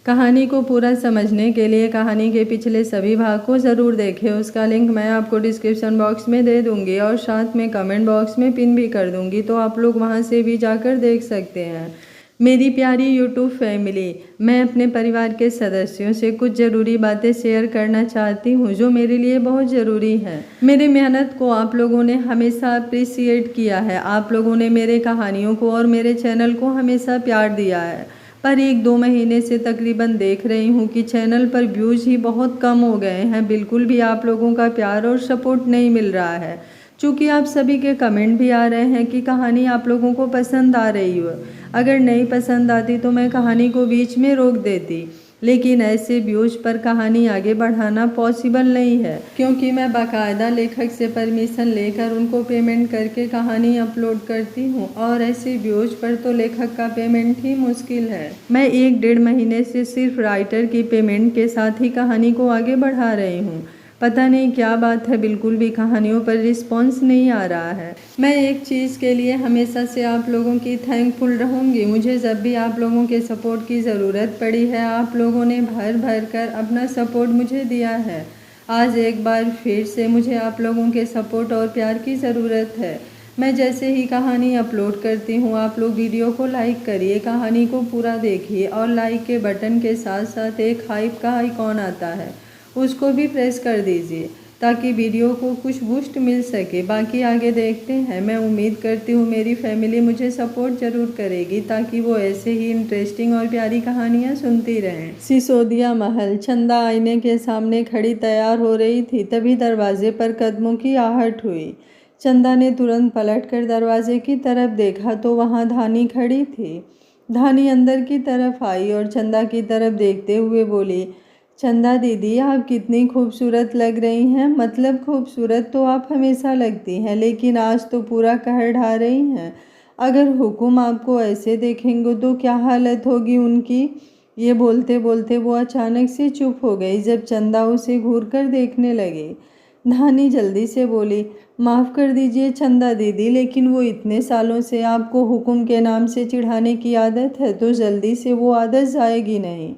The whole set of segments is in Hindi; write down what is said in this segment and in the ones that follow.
कहानी को पूरा समझने के लिए कहानी के पिछले सभी भाग को ज़रूर देखें। उसका लिंक मैं आपको डिस्क्रिप्शन बॉक्स में दे दूंगी और साथ में कमेंट बॉक्स में पिन भी कर दूंगी, तो आप लोग वहां से भी जाकर देख सकते हैं। मेरी प्यारी यूट्यूब फैमिली, मैं अपने परिवार के सदस्यों से कुछ ज़रूरी बातें शेयर करना चाहती हूँ जो मेरे लिए बहुत ज़रूरी है। मेरी मेहनत को आप लोगों ने हमेशा अप्रिशिएट किया है। आप लोगों ने मेरे कहानियों को और मेरे चैनल को हमेशा प्यार दिया है, पर 1-2 महीने से तकरीबन देख रही हूँ कि चैनल पर व्यूज़ ही बहुत कम हो गए हैं। बिल्कुल भी आप लोगों का प्यार और सपोर्ट नहीं मिल रहा है। चूँकि आप सभी के कमेंट भी आ रहे हैं कि कहानी आप लोगों को पसंद आ रही हो। अगर नहीं पसंद आती तो मैं कहानी को बीच में रोक देती, लेकिन ऐसे व्यूज पर कहानी आगे बढ़ाना पॉसिबल नहीं है, क्योंकि मैं बाकायदा लेखक से परमिशन लेकर उनको पेमेंट करके कहानी अपलोड करती हूँ, और ऐसे व्यूज पर तो लेखक का पेमेंट ही मुश्किल है। मैं 1-1.5 महीने से सिर्फ राइटर की पेमेंट के साथ ही कहानी को आगे बढ़ा रही हूँ। पता नहीं क्या बात है, बिल्कुल भी कहानियों पर रिस्पॉन्स नहीं आ रहा है। मैं एक चीज़ के लिए हमेशा से आप लोगों की थैंकफुल रहूँगी। मुझे जब भी आप लोगों के सपोर्ट की ज़रूरत पड़ी है, आप लोगों ने भर भर कर अपना सपोर्ट मुझे दिया है। आज एक बार फिर से मुझे आप लोगों के सपोर्ट और प्यार की ज़रूरत है। मैं जैसे ही कहानी अपलोड करती हूँ, आप लोग वीडियो को लाइक करिए, कहानी को पूरा देखिए, और लाइक के बटन के साथ साथ एक हाइप का आइकॉन आता है, उसको भी प्रेस कर दीजिए ताकि वीडियो को कुछ बूस्ट मिल सके। बाकी आगे देखते हैं। मैं उम्मीद करती हूँ मेरी फैमिली मुझे सपोर्ट ज़रूर करेगी, ताकि वो ऐसे ही इंटरेस्टिंग और प्यारी कहानियाँ सुनती रहें। सिसोदिया महल। चंदा आईने के सामने खड़ी तैयार हो रही थी, तभी दरवाजे पर कदमों की आहट हुई। चंदा ने तुरंत पलटकर दरवाजे की तरफ देखा तो वहाँ धानी खड़ी थी। धानी अंदर की तरफ आई और चंदा की तरफ देखते हुए बोली, चंदा दीदी, आप कितनी खूबसूरत लग रही हैं। मतलब खूबसूरत तो आप हमेशा लगती हैं, लेकिन आज तो पूरा कहर ढा रही हैं। अगर हुकुम आपको ऐसे देखेंगे तो क्या हालत होगी उनकी। ये बोलते बोलते वो अचानक से चुप हो गई जब चंदा उसे घूर कर देखने लगी। धानी जल्दी से बोली, माफ़ कर दीजिए चंदा दीदी, लेकिन वो इतने सालों से आपको हुकुम के नाम से चिढ़ाने की आदत है, तो जल्दी से वो आदत जाएगी नहीं।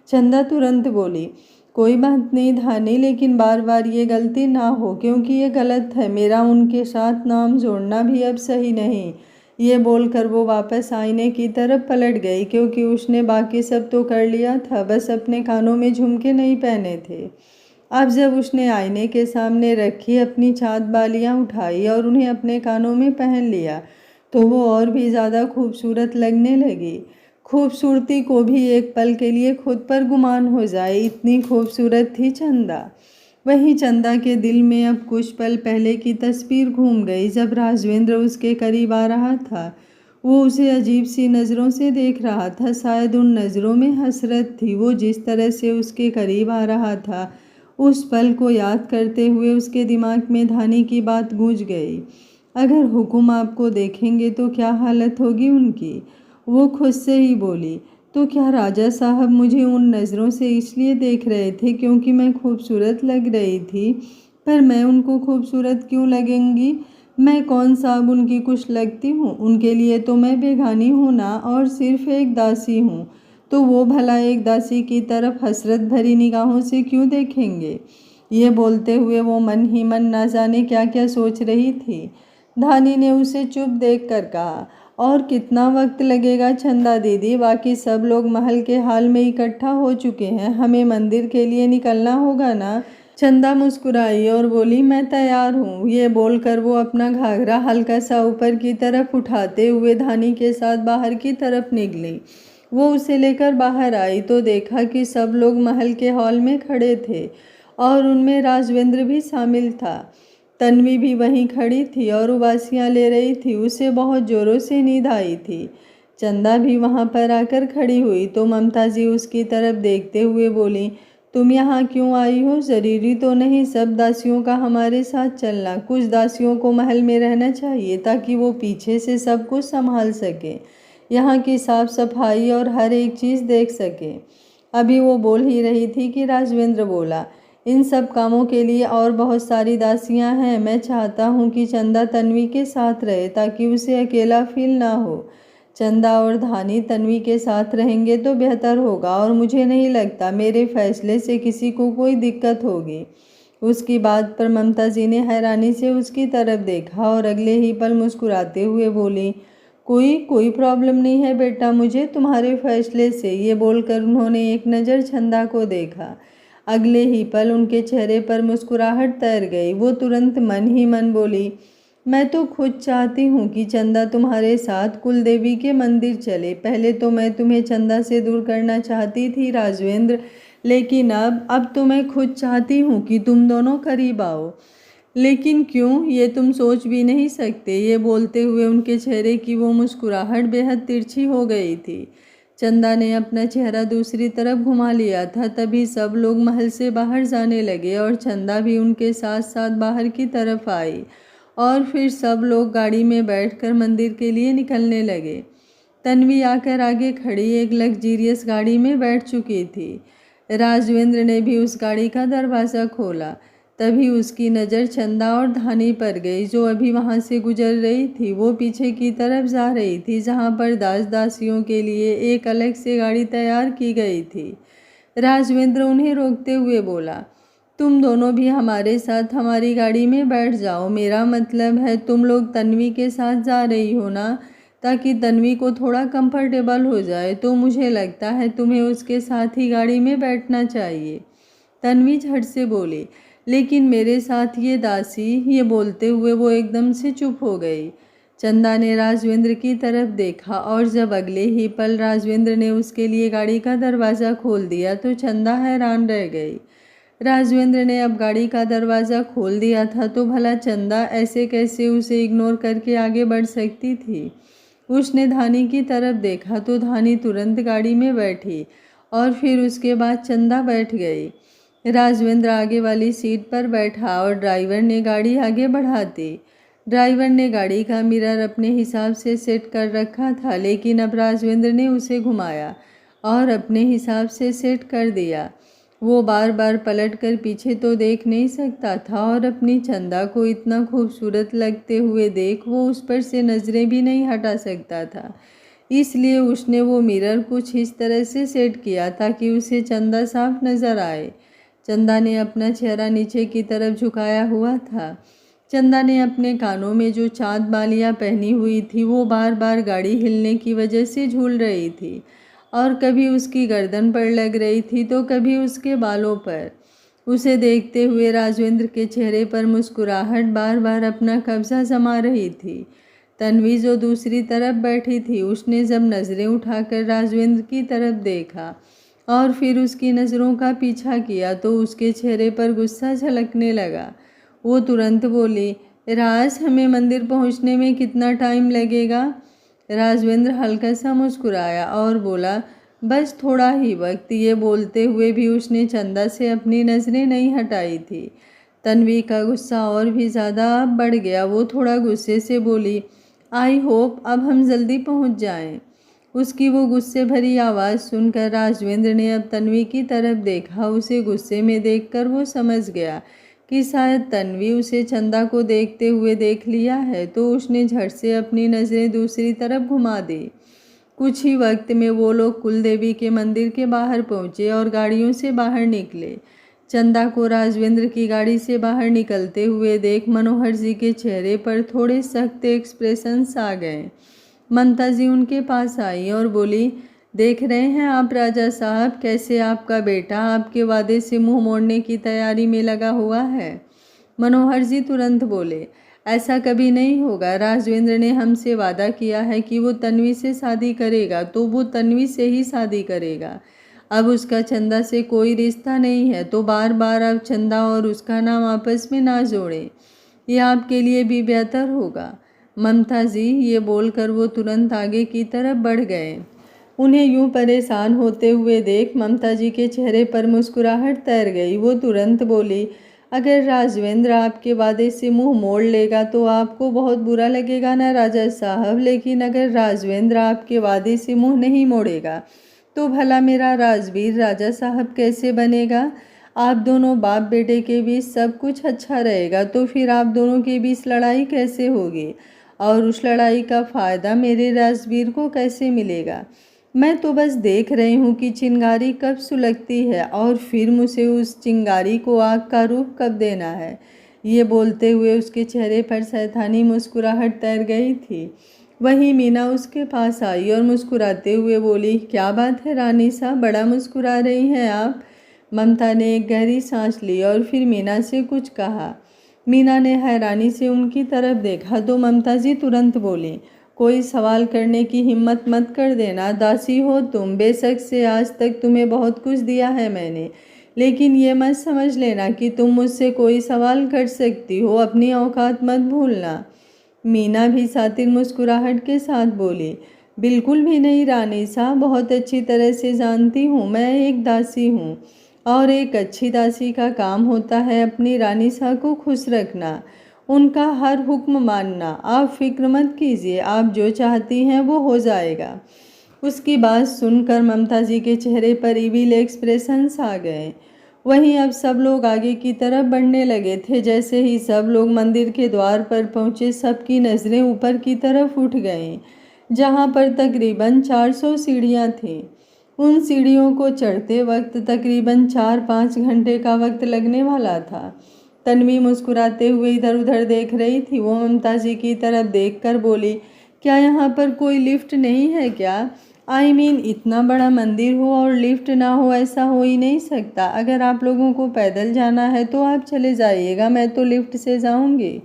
चंदा तुरंत बोली, कोई बात नहीं धानी, लेकिन बार बार ये गलती ना हो, क्योंकि ये गलत है। मेरा उनके साथ नाम जोड़ना भी अब सही नहीं। ये बोलकर वो वापस आईने की तरफ पलट गई, क्योंकि उसने बाकी सब तो कर लिया था, बस अपने कानों में झुमके नहीं पहने थे। अब जब उसने आईने के सामने रखी अपनी चाँद बालियाँ उठाई और उन्हें अपने कानों में पहन लिया, तो वो और भी ज़्यादा खूबसूरत लगने लगी। खूबसूरती को भी एक पल के लिए खुद पर गुमान हो जाए, इतनी खूबसूरत थी चंदा। वहीं चंदा के दिल में अब कुछ पल पहले की तस्वीर घूम गई, जब राजवेंद्र उसके करीब आ रहा था। वो उसे अजीब सी नज़रों से देख रहा था, शायद उन नज़रों में हसरत थी। वो जिस तरह से उसके करीब आ रहा था, उस पल को याद करते हुए उसके दिमाग में धानी की बात गूंज गई, अगर हुकुम आपको देखेंगे तो क्या हालत होगी उनकी। वो खुद से ही बोली, तो क्या राजा साहब मुझे उन नज़रों से इसलिए देख रहे थे क्योंकि मैं खूबसूरत लग रही थी। पर मैं उनको खूबसूरत क्यों लगेंगी। मैं कौन सा अब उनकी कुछ लगती हूँ। उनके लिए तो मैं बेगानी हूँ ना, और सिर्फ एक दासी हूँ। तो वो भला एक दासी की तरफ हसरत भरी निगाहों से क्यों देखेंगे। ये बोलते हुए वो मन ही मन ना जाने क्या क्या सोच रही थी। धानी ने उसे चुप देख कर कहा, और कितना वक्त लगेगा चंदा दीदी। बाकी सब लोग महल के हाल में इकट्ठा हो चुके हैं, हमें मंदिर के लिए निकलना होगा ना। चंदा मुस्कुराई और बोली, मैं तैयार हूँ। ये बोलकर वो अपना घाघरा हल्का सा ऊपर की तरफ उठाते हुए धानी के साथ बाहर की तरफ निकली। वो उसे लेकर बाहर आई तो देखा कि सब लोग महल के हॉल में खड़े थे, और उनमें राजवेंद्र भी शामिल था। तन्वी भी वहीं खड़ी थी और उबासियाँ ले रही थी। उसे बहुत ज़ोरों से नींद आई थी। चंदा भी वहाँ पर आकर खड़ी हुई तो ममता जी उसकी तरफ देखते हुए बोली, तुम यहाँ क्यों आई हो। ज़रूरी तो नहीं सब दासियों का हमारे साथ चलना। कुछ दासियों को महल में रहना चाहिए ताकि वो पीछे से सब कुछ संभाल सके, यहाँ की साफ सफाई और हर एक चीज़ देख सके। अभी वो बोल ही रही थी कि राजवेंद्र बोला, इन सब कामों के लिए और बहुत सारी दासियां हैं। मैं चाहता हूं कि चंदा तन्वी के साथ रहे ताकि उसे अकेला फील ना हो। चंदा और धानी तन्वी के साथ रहेंगे तो बेहतर होगा और मुझे नहीं लगता मेरे फैसले से किसी को कोई दिक्कत होगी। उसकी बात पर ममता जी ने हैरानी से उसकी तरफ देखा और अगले ही पल मुस्कुराते हुए बोली, कोई प्रॉब्लम नहीं है बेटा मुझे तुम्हारे फैसले से। ये बोलकर उन्होंने एक नज़र चंदा को देखा। अगले ही पल उनके चेहरे पर मुस्कुराहट तैर गई। वो तुरंत मन ही मन बोली, मैं तो खुद चाहती हूँ कि चंदा तुम्हारे साथ कुलदेवी के मंदिर चले। पहले तो मैं तुम्हें चंदा से दूर करना चाहती थी राजवेंद्र, लेकिन अब तो मैं खुद चाहती हूँ कि तुम दोनों करीब आओ। लेकिन क्यों, ये तुम सोच भी नहीं सकते। ये बोलते हुए उनके चेहरे की वो मुस्कुराहट बेहद तिरछी हो गई थी। चंदा ने अपना चेहरा दूसरी तरफ घुमा लिया था। तभी सब लोग महल से बाहर जाने लगे और चंदा भी उनके साथ साथ बाहर की तरफ आई और फिर सब लोग गाड़ी में बैठकर मंदिर के लिए निकलने लगे। तन्वी आकर आगे खड़ी एक लग्जीरियस गाड़ी में बैठ चुकी थी। राजवेंद्र ने भी उस गाड़ी का दरवाज़ा खोला। तभी उसकी नज़र चंदा और धानी पर गई, जो अभी वहाँ से गुजर रही थी। वो पीछे की तरफ जा रही थी, जहाँ पर दास दासियों के लिए एक अलग से गाड़ी तैयार की गई थी। राजवेंद्र उन्हें रोकते हुए बोला, तुम दोनों भी हमारे साथ हमारी गाड़ी में बैठ जाओ। मेरा मतलब है तुम लोग तन्वी के साथ जा रही हो ना, ताकि तन्वी को थोड़ा कंफर्टेबल हो जाए। तो मुझे लगता है तुम्हें उसके साथ ही गाड़ी में बैठना चाहिए। तन्वी झट से बोली, लेकिन मेरे साथ ये दासी। ये बोलते हुए वो एकदम से चुप हो गई। चंदा ने राजवेंद्र की तरफ देखा और जब अगले ही पल राजवेंद्र ने उसके लिए गाड़ी का दरवाज़ा खोल दिया तो चंदा हैरान रह गई। राजवेंद्र ने अब गाड़ी का दरवाज़ा खोल दिया था तो भला चंदा ऐसे कैसे उसे इग्नोर करके आगे बढ़ सकती थी। उसने धानी की तरफ देखा तो धानी तुरंत गाड़ी में बैठी और फिर उसके बाद चंदा बैठ गई। राजवेंद्र आगे वाली सीट पर बैठा और ड्राइवर ने गाड़ी आगे बढ़ाती। ड्राइवर ने गाड़ी का मिरर अपने हिसाब से सेट कर रखा था, लेकिन अब राजवेंद्र ने उसे घुमाया और अपने हिसाब से सेट कर दिया। वो बार बार पलट कर पीछे तो देख नहीं सकता था और अपनी चंदा को इतना खूबसूरत लगते हुए देख वो उस पर से नज़रें भी नहीं हटा सकता था। इसलिए उसने वो मिरर कुछ इस तरह से सेट किया ताकि उसे चंदा साफ नज़र आए। चंदा ने अपना चेहरा नीचे की तरफ झुकाया हुआ था। चंदा ने अपने कानों में जो चाँद बालियाँ पहनी हुई थी वो बार बार गाड़ी हिलने की वजह से झूल रही थी और कभी उसकी गर्दन पर लग रही थी तो कभी उसके बालों पर। उसे देखते हुए राजवेंद्र के चेहरे पर मुस्कुराहट बार बार अपना कब्जा जमा रही थी। तन्वी जो दूसरी तरफ बैठी थी, उसने जब नज़रें उठाकर राजवेंद्र की तरफ देखा और फिर उसकी नज़रों का पीछा किया तो उसके चेहरे पर गुस्सा झलकने लगा। वो तुरंत बोली, राज, हमें मंदिर पहुंचने में कितना टाइम लगेगा? राजवेंद्र हल्का सा मुस्कुराया और बोला, बस थोड़ा ही वक्त। ये बोलते हुए भी उसने चंदा से अपनी नज़रें नहीं हटाई थी। तन्वी का गुस्सा और भी ज़्यादा बढ़ गया। वो थोड़ा गुस्से से बोली, आई होप अब हम जल्दी पहुंच जाएं। उसकी वो गुस्से भरी आवाज़ सुनकर राजवेंद्र ने अब तन्वी की तरफ देखा। उसे गुस्से में देखकर वो समझ गया कि शायद तन्वी उसे चंदा को देखते हुए देख लिया है, तो उसने झट से अपनी नज़रें दूसरी तरफ घुमा दी। कुछ ही वक्त में वो लोग कुलदेवी के मंदिर के बाहर पहुँचे और गाड़ियों से बाहर निकले। चंदा को राजवेंद्र की गाड़ी से बाहर निकलते हुए देख मनोहर जी के चेहरे पर थोड़े सख्त एक्सप्रेशंस आ गए। ममता जी उनके पास आई और बोली, देख रहे हैं आप राजा साहब, कैसे आपका बेटा आपके वादे से मुंह मोड़ने की तैयारी में लगा हुआ है। मनोहर जी तुरंत बोले, ऐसा कभी नहीं होगा। राजवेंद्र ने हमसे वादा किया है कि वो तन्वी से शादी करेगा, तो वो तन्वी से ही शादी करेगा। अब उसका चंदा से कोई रिश्ता नहीं है, तो बार बार अब चंदा और उसका नाम आपस में ना जोड़ें। यह आपके लिए भी बेहतर होगा। ममता जी, ये बोलकर वो तुरंत आगे की तरफ बढ़ गए। उन्हें यूं परेशान होते हुए देख ममता जी के चेहरे पर मुस्कुराहट तैर गई। वो तुरंत बोली, अगर राजवेंद्र आपके वादे से मुंह मोड़ लेगा तो आपको बहुत बुरा लगेगा ना राजा साहब, लेकिन अगर राजवेंद्र आपके वादे से मुंह नहीं मोड़ेगा तो भला मेरा राजवीर राजा साहब कैसे बनेगा? आप दोनों बाप बेटे के बीच सब कुछ अच्छा रहेगा, तो फिर आप दोनों के बीच लड़ाई कैसे होगी? और उस लड़ाई का फ़ायदा मेरे राजवीर को कैसे मिलेगा? मैं तो बस देख रही हूँ कि चिंगारी कब सुलगती है और फिर मुझे उस चिंगारी को आग का रूप कब देना है। ये बोलते हुए उसके चेहरे पर शैतानी मुस्कुराहट तैर गई थी। वहीं मीना उसके पास आई और मुस्कुराते हुए बोली, क्या बात है रानी साहब, बड़ा मुस्कुरा रही हैं आप? ममता ने एक गहरी सांस ली और फिर मीना से कुछ कहा। मीना ने हैरानी से उनकी तरफ देखा तो ममता जी तुरंत बोली, कोई सवाल करने की हिम्मत मत कर देना, दासी हो तुम, बेशक से आज तक तुम्हें बहुत कुछ दिया है मैंने, लेकिन ये मत समझ लेना कि तुम मुझसे कोई सवाल कर सकती हो, अपनी औकात मत भूलना। मीना भी सातिर मुस्कुराहट के साथ बोली, बिल्कुल भी नहीं रानी साहब, बहुत अच्छी तरह से जानती हूँ, मैं एक दासी हूँ और एक अच्छी दासी का काम होता है अपनी रानी साहब को खुश रखना, उनका हर हुक्म मानना। आप फिक्र मत कीजिए, आप जो चाहती हैं वो हो जाएगा। उसकी बात सुनकर ममता जी के चेहरे पर इविल एक्सप्रेशंस आ गए। वहीं अब सब लोग आगे की तरफ बढ़ने लगे थे। जैसे ही सब लोग मंदिर के द्वार पर पहुंचे, सबकी नज़रें ऊपर की तरफ उठ गईं, जहां पर तकरीबन 400 सीढ़ियां थीं। उन सीढ़ियों को चढ़ते वक्त तकरीबन 4-5 घंटे का वक्त लगने वाला था। तन्वी मुस्कुराते हुए इधर उधर देख रही थी। वो ममता जी की तरफ देखकर बोली, क्या यहाँ पर कोई लिफ्ट नहीं है क्या? I mean, इतना बड़ा मंदिर हो और लिफ्ट ना हो, ऐसा हो ही नहीं सकता। अगर आप लोगों को पैदल जाना है तो आप चले जाइएगा, मैं तो लिफ्ट से जाऊंगी।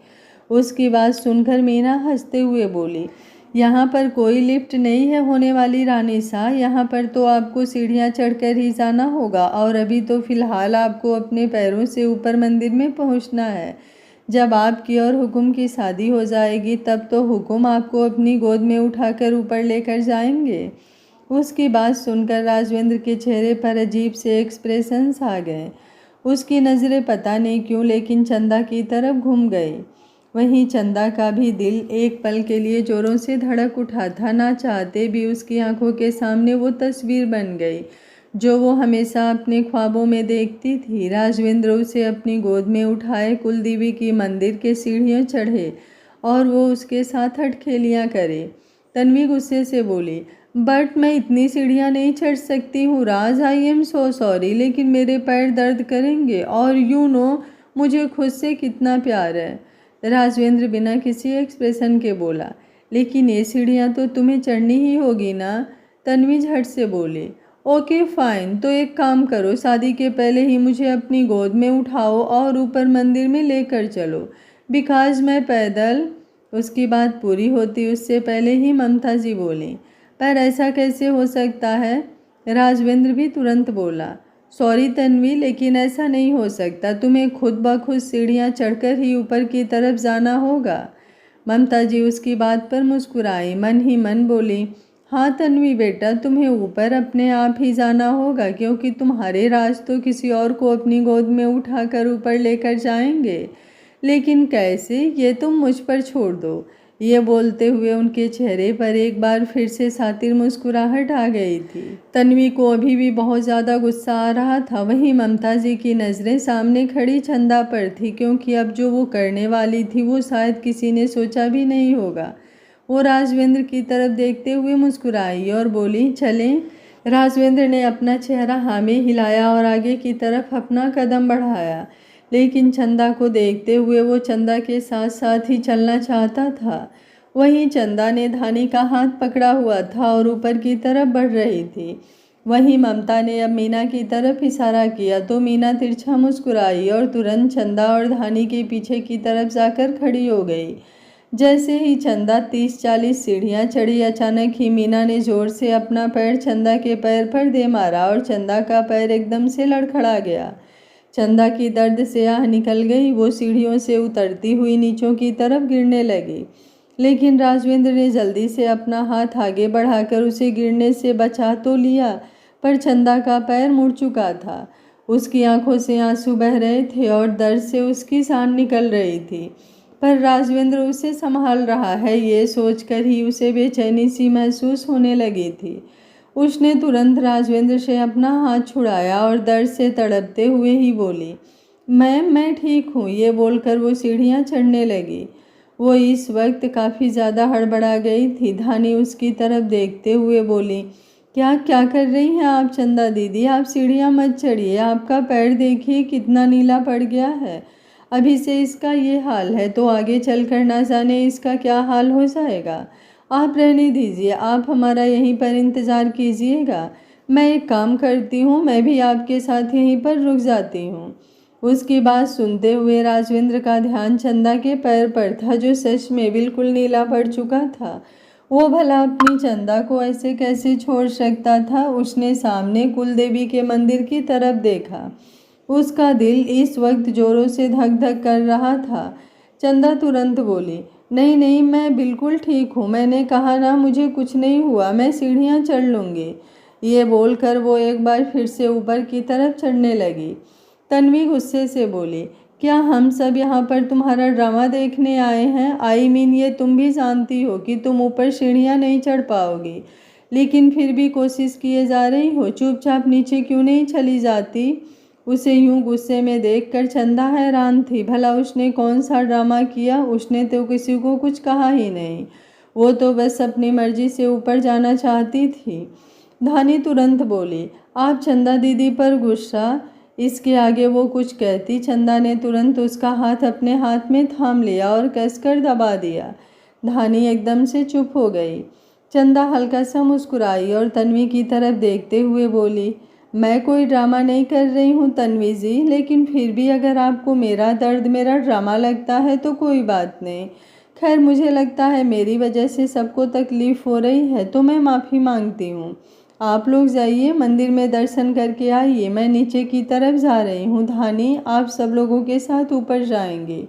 उसकी बात सुनकर मीना हंसते हुए बोली, यहाँ पर कोई लिफ्ट नहीं है होने वाली रानी साहब, यहाँ पर तो आपको सीढ़ियाँ चढ़कर ही जाना होगा और अभी तो फ़िलहाल आपको अपने पैरों से ऊपर मंदिर में पहुँचना है। जब आपकी और हुकुम की शादी हो जाएगी तब तो हुकुम आपको अपनी गोद में उठाकर ऊपर लेकर जाएंगे। उसकी बात सुनकर राजवेंद्र के चेहरे पर अजीब से एक्सप्रेशंस आ गए। उसकी नज़रें पता नहीं क्यों लेकिन चंदा की तरफ घूम गई। वहीं चंदा का भी दिल एक पल के लिए जोरों से धड़क उठा था। ना चाहते भी उसकी आंखों के सामने वो तस्वीर बन गई जो वो हमेशा अपने ख्वाबों में देखती थी। राजवेंद्र उसे अपनी गोद में उठाए कुलदेवी की मंदिर के सीढ़ियाँ चढ़े और वो उसके साथ अटखेलियाँ करे। तन्वी गुस्से से बोली, बट मैं इतनी सीढ़ियाँ नहीं चढ़ सकती हूँ राज, आई एम सो सॉरी, लेकिन मेरे पैर दर्द करेंगे और यू नो मुझे खुद से कितना प्यार है। राजवेंद्र बिना किसी एक्सप्रेशन के बोला, लेकिन ये सीढ़ियाँ तो तुम्हें चढ़नी ही होगी ना? तन्वी झट से बोली, ओके फाइन, तो एक काम करो, शादी के पहले ही मुझे अपनी गोद में उठाओ और ऊपर मंदिर में लेकर चलो, बिकॉज मैं पैदल। उसकी बात पूरी होती उससे पहले ही ममता जी बोली, पर ऐसा कैसे हो सकता है? राजवेंद्र भी तुरंत बोला, सॉरी तन्वी, लेकिन ऐसा नहीं हो सकता, तुम्हें खुद ब खुद सीढ़ियाँ चढ़कर ही ऊपर की तरफ जाना होगा। ममता जी उसकी बात पर मुस्कुराई, मन ही मन बोली, हाँ तन्वी बेटा, तुम्हें ऊपर अपने आप ही जाना होगा क्योंकि तुम्हारे राज तो किसी और को अपनी गोद में उठाकर ऊपर लेकर जाएंगे, लेकिन कैसे, ये तुम मुझ पर छोड़ दो। ये बोलते हुए उनके चेहरे पर एक बार फिर से सातिर मुस्कुराहट आ गई थी। तन्वी को अभी भी बहुत ज़्यादा गुस्सा आ रहा था। वहीं ममता जी की नज़रें सामने खड़ी चंदा पर थी क्योंकि अब जो वो करने वाली थी वो शायद किसी ने सोचा भी नहीं होगा। वो राजवेंद्र की तरफ देखते हुए मुस्कुराई और बोली, चलें। राजवेंद्र ने अपना चेहरा हाँ में हिलाया और आगे की तरफ अपना कदम बढ़ाया, लेकिन चंदा को देखते हुए वो चंदा के साथ साथ ही चलना चाहता था। वहीं चंदा ने धानी का हाथ पकड़ा हुआ था और ऊपर की तरफ बढ़ रही थी। वहीं ममता ने अब मीना की तरफ इशारा किया तो मीना तिरछा मुस्कुराई और तुरंत चंदा और धानी के पीछे की तरफ जाकर खड़ी हो गई। जैसे ही चंदा 30-40 सीढ़ियाँ चढ़ी, अचानक ही मीना ने जोर से अपना पैर चंदा के पैर पर दे मारा और चंदा का पैर एकदम से लड़खड़ा गया। चंदा की दर्द से आह निकल गई। वो सीढ़ियों से उतरती हुई नीचों की तरफ गिरने लगी, लेकिन राजवेंद्र ने जल्दी से अपना हाथ आगे बढ़ाकर उसे गिरने से बचा तो लिया, पर चंदा का पैर मुड़ चुका था। उसकी आंखों से आंसू बह रहे थे और दर्द से उसकी जान निकल रही थी, पर राजवेंद्र उसे संभाल रहा है ये सोचकर ही उसे बेचैनी सी महसूस होने लगी थी। उसने तुरंत राजवेंद्र से अपना हाथ छुड़ाया और दर्द से तड़पते हुए ही बोली, मैं ठीक हूँ। ये बोलकर वो सीढ़ियाँ चढ़ने लगी। वो इस वक्त काफ़ी ज़्यादा हड़बड़ा गई थी। धानी उसकी तरफ देखते हुए बोली, क्या क्या कर रही हैं आप चंदा दीदी? आप सीढ़ियाँ मत चढ़िए, आपका पैर देखिए कितना नीला पड़ गया है। अभी से इसका ये हाल है तो आगे चलकर ना जाने इसका क्या हाल हो जाएगा। आप रहने दीजिए, आप हमारा यहीं पर इंतज़ार कीजिएगा। मैं एक काम करती हूँ, मैं भी आपके साथ यहीं पर रुक जाती हूँ। उसकी बात सुनते हुए राजवेंद्र का ध्यान चंदा के पैर पर था, जो सच में बिल्कुल नीला पड़ चुका था। वो भला अपनी चंदा को ऐसे कैसे छोड़ सकता था। उसने सामने कुलदेवी के मंदिर की तरफ देखा। उसका दिल इस वक्त जोरों से धक धक कर रहा था। चंदा तुरंत बोली, नहीं नहीं, मैं बिल्कुल ठीक हूँ। मैंने कहा ना, मुझे कुछ नहीं हुआ, मैं सीढ़ियाँ चढ़ लूँगी। ये बोलकर वो एक बार फिर से ऊपर की तरफ चढ़ने लगी। तन्वी गुस्से से बोली, क्या हम सब यहाँ पर तुम्हारा ड्रामा देखने आए हैं? ये तुम भी जानती हो कि तुम ऊपर सीढ़ियाँ नहीं चढ़ पाओगी, लेकिन फिर भी कोशिश किए जा रही हो। चुपचाप नीचे क्यों नहीं चली जाती? उसे यूं गुस्से में देखकर चंदा हैरान थी। भला उसने कौन सा ड्रामा किया? उसने तो किसी को कुछ कहा ही नहीं। वो तो बस अपनी मर्जी से ऊपर जाना चाहती थी। धानी तुरंत बोली, आप चंदा दीदी पर गुस्सा? इसके आगे वो कुछ कहती, चंदा ने तुरंत उसका हाथ अपने हाथ में थाम लिया और कसकर दबा दिया। धानी एकदम से चुप हो गई। चंदा हल्का सा मुस्कुराई और तन्वी की तरफ देखते हुए बोली, मैं कोई ड्रामा नहीं कर रही हूँ तन्वी जी, लेकिन फिर भी अगर आपको मेरा दर्द मेरा ड्रामा लगता है तो कोई बात नहीं। खैर, मुझे लगता है मेरी वजह से सबको तकलीफ़ हो रही है, तो मैं माफ़ी मांगती हूँ। आप लोग जाइए, मंदिर में दर्शन करके आइए, मैं नीचे की तरफ जा रही हूँ। धानी, आप सब लोगों के साथ ऊपर जाएंगे।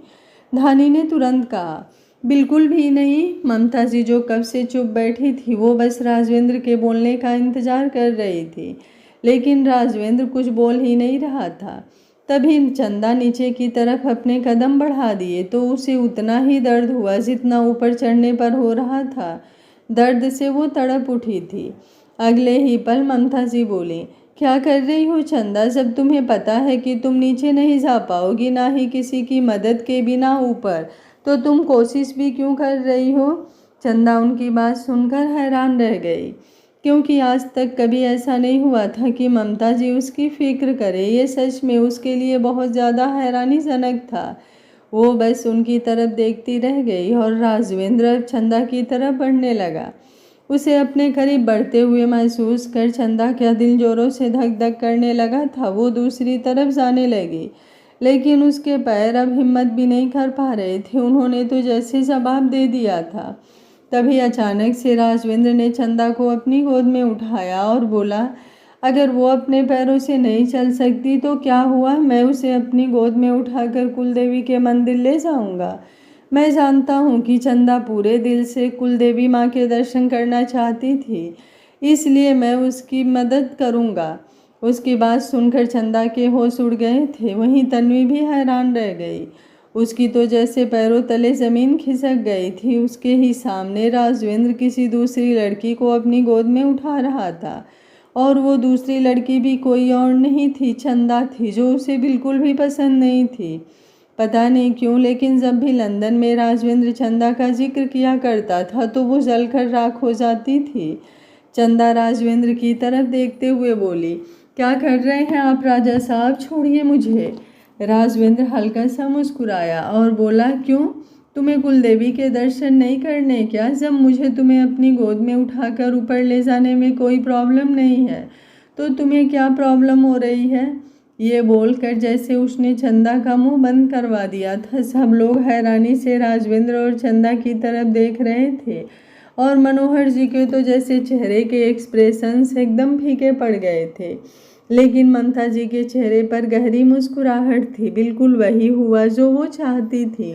धानी ने तुरंत कहा, बिल्कुल भी नहीं। ममता जी जो कब से चुप बैठी थी, वो बस राजवेंद्र के बोलने का इंतजार कर रही थी, लेकिन राजवेंद्र कुछ बोल ही नहीं रहा था। तभी चंदा नीचे की तरफ अपने कदम बढ़ा दिए तो उसे उतना ही दर्द हुआ जितना ऊपर चढ़ने पर हो रहा था। दर्द से वो तड़प उठी थी। अगले ही पल ममता जी बोली, क्या कर रही हो चंदा? जब तुम्हें पता है कि तुम नीचे नहीं जा पाओगी, ना ही किसी की मदद के बिना ऊपर, तो तुम कोशिश भी क्यों कर रही हो? चंदा उनकी बात सुनकर हैरान रह गई, क्योंकि आज तक कभी ऐसा नहीं हुआ था कि ममता जी उसकी फिक्र करे। ये सच में उसके लिए बहुत ज़्यादा हैरानीजनक था। वो बस उनकी तरफ देखती रह गई और राजवेंद्र चंदा की तरफ बढ़ने लगा। उसे अपने करीब बढ़ते हुए महसूस कर चंदा का दिल जोरों से धक धक करने लगा था। वो दूसरी तरफ जाने लगी, लेकिन उसके पैर अब हिम्मत भी नहीं कर पा रहे थे। उन्होंने तो जैसे जवाब दे दिया था। तभी अचानक से राजवेंद्र ने चंदा को अपनी गोद में उठाया और बोला, अगर वो अपने पैरों से नहीं चल सकती तो क्या हुआ, मैं उसे अपनी गोद में उठाकर कुलदेवी के मंदिर ले जाऊंगा। मैं जानता हूँ कि चंदा पूरे दिल से कुलदेवी माँ के दर्शन करना चाहती थी, इसलिए मैं उसकी मदद करूँगा। उसकी बात सुनकर चंदा के होश उड़ गए थे। वहीं तन्वी भी हैरान रह गई। उसकी तो जैसे पैरों तले ज़मीन खिसक गई थी। उसके ही सामने राजवेंद्र किसी दूसरी लड़की को अपनी गोद में उठा रहा था, और वो दूसरी लड़की भी कोई और नहीं थी, चंदा थी, जो उसे बिल्कुल भी पसंद नहीं थी। पता नहीं क्यों, लेकिन जब भी लंदन में राजवेंद्र चंदा का जिक्र किया करता था तो वो जलकर राख हो जाती थी। चंदा राजवेंद्र की तरफ देखते हुए बोली, क्या कर रहे हैं आप राजा साहब? छोड़िए मुझे। राजवेंद्र हल्का सा मुस्कुराया और बोला, क्यों, तुम्हें कुलदेवी के दर्शन नहीं करने क्या? जब मुझे तुम्हें अपनी गोद में उठाकर ऊपर ले जाने में कोई प्रॉब्लम नहीं है, तो तुम्हें क्या प्रॉब्लम हो रही है? ये बोलकर जैसे उसने चंदा का मुंह बंद करवा दिया था। सब लोग हैरानी से राजवेंद्र और चंदा की तरफ देख रहे थे, और मनोहर जी के तो जैसे चेहरे के एक्सप्रेशंस एकदम फीके पड़ गए थे, लेकिन ममता जी के चेहरे पर गहरी मुस्कुराहट थी। बिल्कुल वही हुआ जो वो चाहती थी।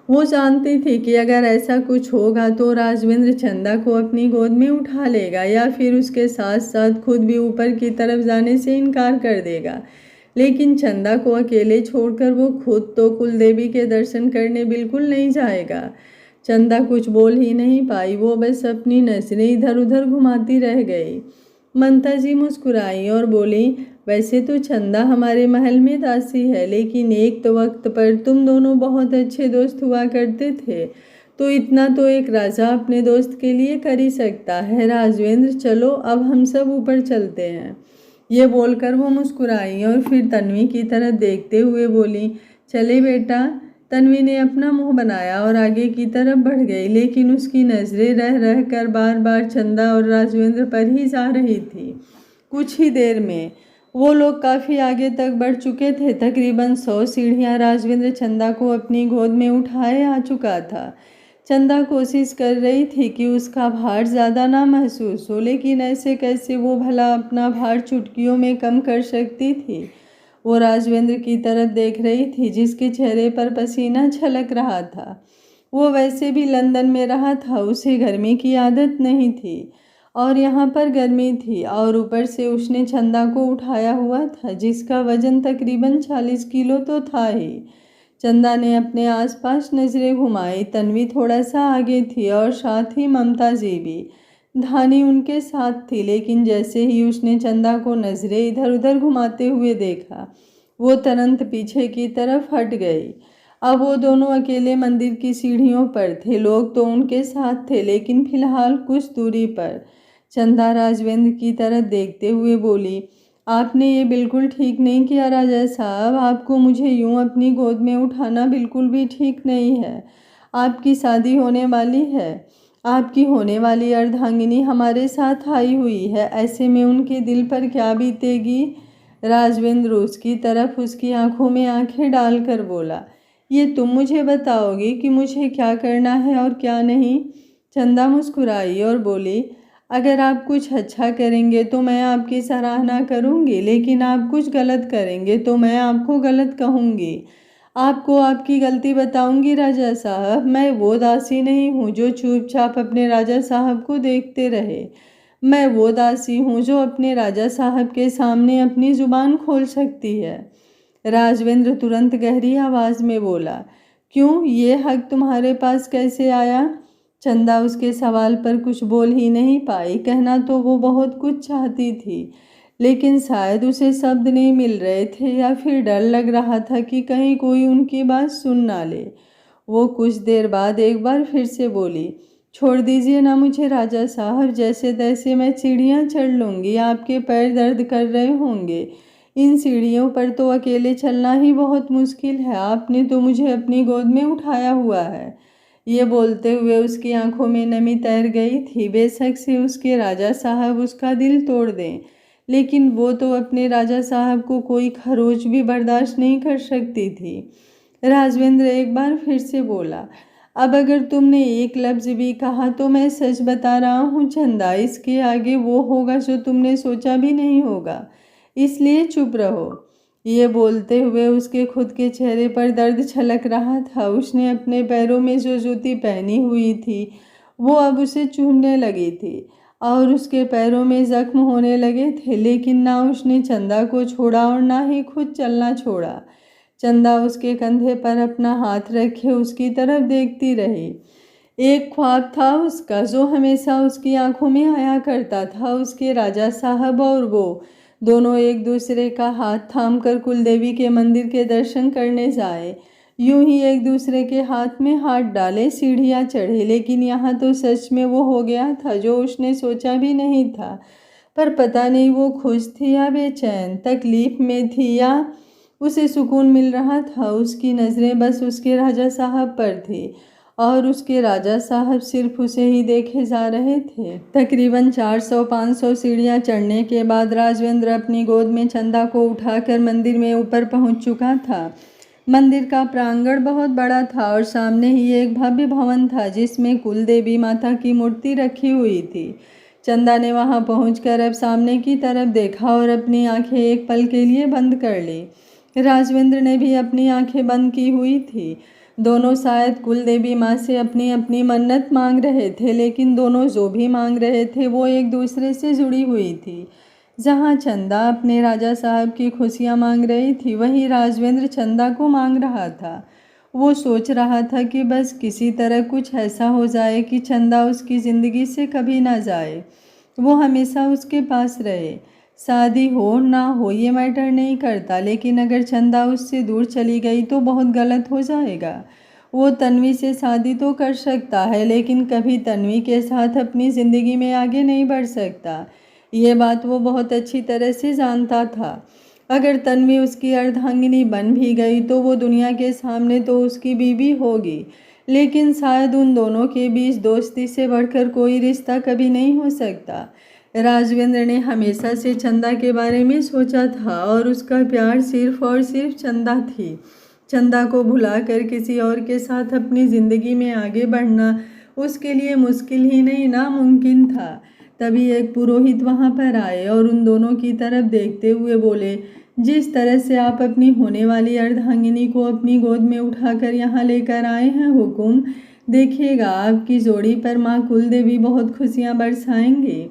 वो जानती थी कि अगर ऐसा कुछ होगा तो राजवेंद्र चंदा को अपनी गोद में उठा लेगा, या फिर उसके साथ साथ खुद भी ऊपर की तरफ जाने से इनकार कर देगा। लेकिन चंदा को अकेले छोड़कर वो खुद तो कुलदेवी के दर्शन करने बिल्कुल नहीं जाएगा। चंदा कुछ बोल ही नहीं पाई। वो बस अपनी नजरें इधर उधर घुमाती रह गई। ममता जी मुस्कुराई और बोली, वैसे तो चंदा हमारे महल में दासी है, लेकिन एक तो वक्त पर तुम दोनों बहुत अच्छे दोस्त हुआ करते थे। तो इतना तो एक राजा अपने दोस्त के लिए कर ही सकता है। राजवेंद्र, चलो अब हम सब ऊपर चलते हैं। ये बोलकर वो मुस्कुराई और फिर तन्वी की तरफ देखते हुए बोली, चले बेटा। तन्वी ने अपना मुंह बनाया और आगे की तरफ बढ़ गई, लेकिन उसकी नज़रें रह रह कर बार बार चंदा और राजवेंद्र पर ही जा रही थी। कुछ ही देर में वो लोग काफ़ी आगे तक बढ़ चुके थे। तकरीबन 100 सीढ़ियाँ राजवेंद्र चंदा को अपनी गोद में उठाए आ चुका था। चंदा कोशिश कर रही थी कि उसका भार ज़्यादा ना महसूस हो, लेकिन ऐसे कैसे वो भला अपना भार चुटकियों में कम कर सकती थी। वो राजवेंद्र की तरफ देख रही थी, जिसके चेहरे पर पसीना छलक रहा था। वो वैसे भी लंदन में रहा था, उसे गर्मी की आदत नहीं थी और यहाँ पर गर्मी थी, और ऊपर से उसने चंदा को उठाया हुआ था, जिसका वजन तकरीबन 40 किलो तो था ही। चंदा ने अपने आसपास नजरें घुमाई। तन्वी थोड़ा सा आगे थी और साथ ही ममता जी भी। धानी उनके साथ थी, लेकिन जैसे ही उसने चंदा को नजरें इधर उधर घुमाते हुए देखा, वो तुरंत पीछे की तरफ हट गई। अब वो दोनों अकेले मंदिर की सीढ़ियों पर थे। लोग तो उनके साथ थे, लेकिन फिलहाल कुछ दूरी पर। चंदा राजवेंद्र की तरफ देखते हुए बोली, आपने ये बिल्कुल ठीक नहीं किया राजा साहब। आपको मुझे यूं अपनी गोद में उठाना बिल्कुल भी ठीक नहीं है। आपकी शादी होने वाली है, आपकी होने वाली अर्धांगिनी हमारे साथ आई हुई है। ऐसे में उनके दिल पर क्या बीतेगी। राजवेंद्र उसकी तरफ उसकी आंखों में आंखें डालकर बोला, ये तुम मुझे बताओगे कि मुझे क्या करना है और क्या नहीं। चंदा मुस्कुराई और बोली, अगर आप कुछ अच्छा करेंगे तो मैं आपकी सराहना करूंगी, लेकिन आप कुछ गलत करेंगे तो मैं आपको गलत कहूंगी। आपको आपकी गलती बताऊंगी राजा साहब। मैं वो दासी नहीं हूँ जो चुपचाप अपने राजा साहब को देखते रहे। मैं वो दासी हूँ जो अपने राजा साहब के सामने अपनी जुबान खोल सकती है। राजवेंद्र तुरंत गहरी आवाज में बोला, क्यों, ये हक तुम्हारे पास कैसे आया। चंदा उसके सवाल पर कुछ बोल ही नहीं पाई। कहना तो वो बहुत कुछ चाहती थी, लेकिन शायद उसे शब्द नहीं मिल रहे थे, या फिर डर लग रहा था कि कहीं कोई उनकी बात सुन ना ले। वो कुछ देर बाद एक बार फिर से बोली, छोड़ दीजिए ना मुझे राजा साहब। जैसे तैसे मैं सीढ़ियाँ चढ़ लूँगी। आपके पैर दर्द कर रहे होंगे। इन सीढ़ियों पर तो अकेले चलना ही बहुत मुश्किल है। आपने तो मुझे अपनी गोद में उठाया हुआ है। ये बोलते हुए उसकी आंखों में नमी तैर गई थी। बेशक से उसके राजा साहब उसका दिल तोड़ दें, लेकिन वो तो अपने राजा साहब को कोई खरोच भी बर्दाश्त नहीं कर सकती थी। राजवेंद्र एक बार फिर से बोला, अब अगर तुमने एक लफ्ज़ भी कहा तो मैं सच बता रहा हूँ चंदा, इसके आगे वो होगा जो तुमने सोचा भी नहीं होगा। इसलिए चुप रहो। ये बोलते हुए उसके खुद के चेहरे पर दर्द छलक रहा था। उसने अपने पैरों में जो जूती पहनी हुई थी वो अब उसे चूभने लगी थी और उसके पैरों में जख्म होने लगे थे, लेकिन ना उसने चंदा को छोड़ा और ना ही खुद चलना छोड़ा। चंदा उसके कंधे पर अपना हाथ रखे उसकी तरफ देखती रही। एक ख्वाब था उसका जो हमेशा उसकी आंखों में आया करता था। उसके राजा साहब और वो दोनों एक दूसरे का हाथ थामकर कुलदेवी के मंदिर के दर्शन करने जाए। यूं ही एक दूसरे के हाथ में हाथ डाले सीढ़ियाँ चढ़े। लेकिन यहाँ तो सच में वो हो गया था जो उसने सोचा भी नहीं था। पर पता नहीं वो खुश थी या बेचैन, तकलीफ में थी या उसे सुकून मिल रहा था। उसकी नज़रें बस उसके राजा साहब पर थी और उसके राजा साहब सिर्फ उसे ही देखे जा रहे थे। तकरीबन 400-500 सीढ़ियाँ चढ़ने के बाद राजवेंद्र अपनी गोद में चंदा को उठाकर मंदिर में ऊपर पहुंच चुका था। मंदिर का प्रांगण बहुत बड़ा था और सामने ही एक भव्य भवन था जिसमें कुलदेवी माता की मूर्ति रखी हुई थी। चंदा ने वहां पहुंचकर अब सामने की तरफ देखा और अपनी आंखें एक पल के लिए बंद कर ली। राजवेंद्र ने भी अपनी आंखें बंद की हुई थी। दोनों शायद कुलदेवी माँ से अपनी अपनी मन्नत मांग रहे थे, लेकिन दोनों जो भी मांग रहे थे वो एक दूसरे से जुड़ी हुई थी। जहाँ चंदा अपने राजा साहब की खुशियाँ मांग रही थी, वहीं राजवेंद्र चंदा को मांग रहा था। वो सोच रहा था कि बस किसी तरह कुछ ऐसा हो जाए कि चंदा उसकी ज़िंदगी से कभी ना जाए, वो हमेशा उसके पास रहे। शादी हो ना हो ये मैटर नहीं करता, लेकिन अगर चंदा उससे दूर चली गई तो बहुत गलत हो जाएगा। वो तन्वी से शादी तो कर सकता है, लेकिन कभी तन्वी के साथ अपनी ज़िंदगी में आगे नहीं बढ़ सकता। ये बात वो बहुत अच्छी तरह से जानता था। अगर तन्वी उसकी अर्धांगिनी बन भी गई तो वो दुनिया के सामने तो उसकी बीवी होगी, लेकिन शायद उन दोनों के बीच दोस्ती से बढ़कर कोई रिश्ता कभी नहीं हो सकता। राजवेंद्र ने हमेशा से चंदा के बारे में सोचा था और उसका प्यार सिर्फ और सिर्फ चंदा थी। चंदा को भुलाकर किसी और के साथ अपनी ज़िंदगी में आगे बढ़ना उसके लिए मुश्किल ही नहीं नामुमकिन था। तभी एक पुरोहित वहां पर आए और उन दोनों की तरफ देखते हुए बोले, जिस तरह से आप अपनी होने वाली अर्धांगिनी को अपनी गोद में उठाकर यहाँ लेकर आए हैं हुकुम, देखिएगा आपकी जोड़ी पर माँ कुलदेवी बहुत खुशियाँ बरसाएंगी।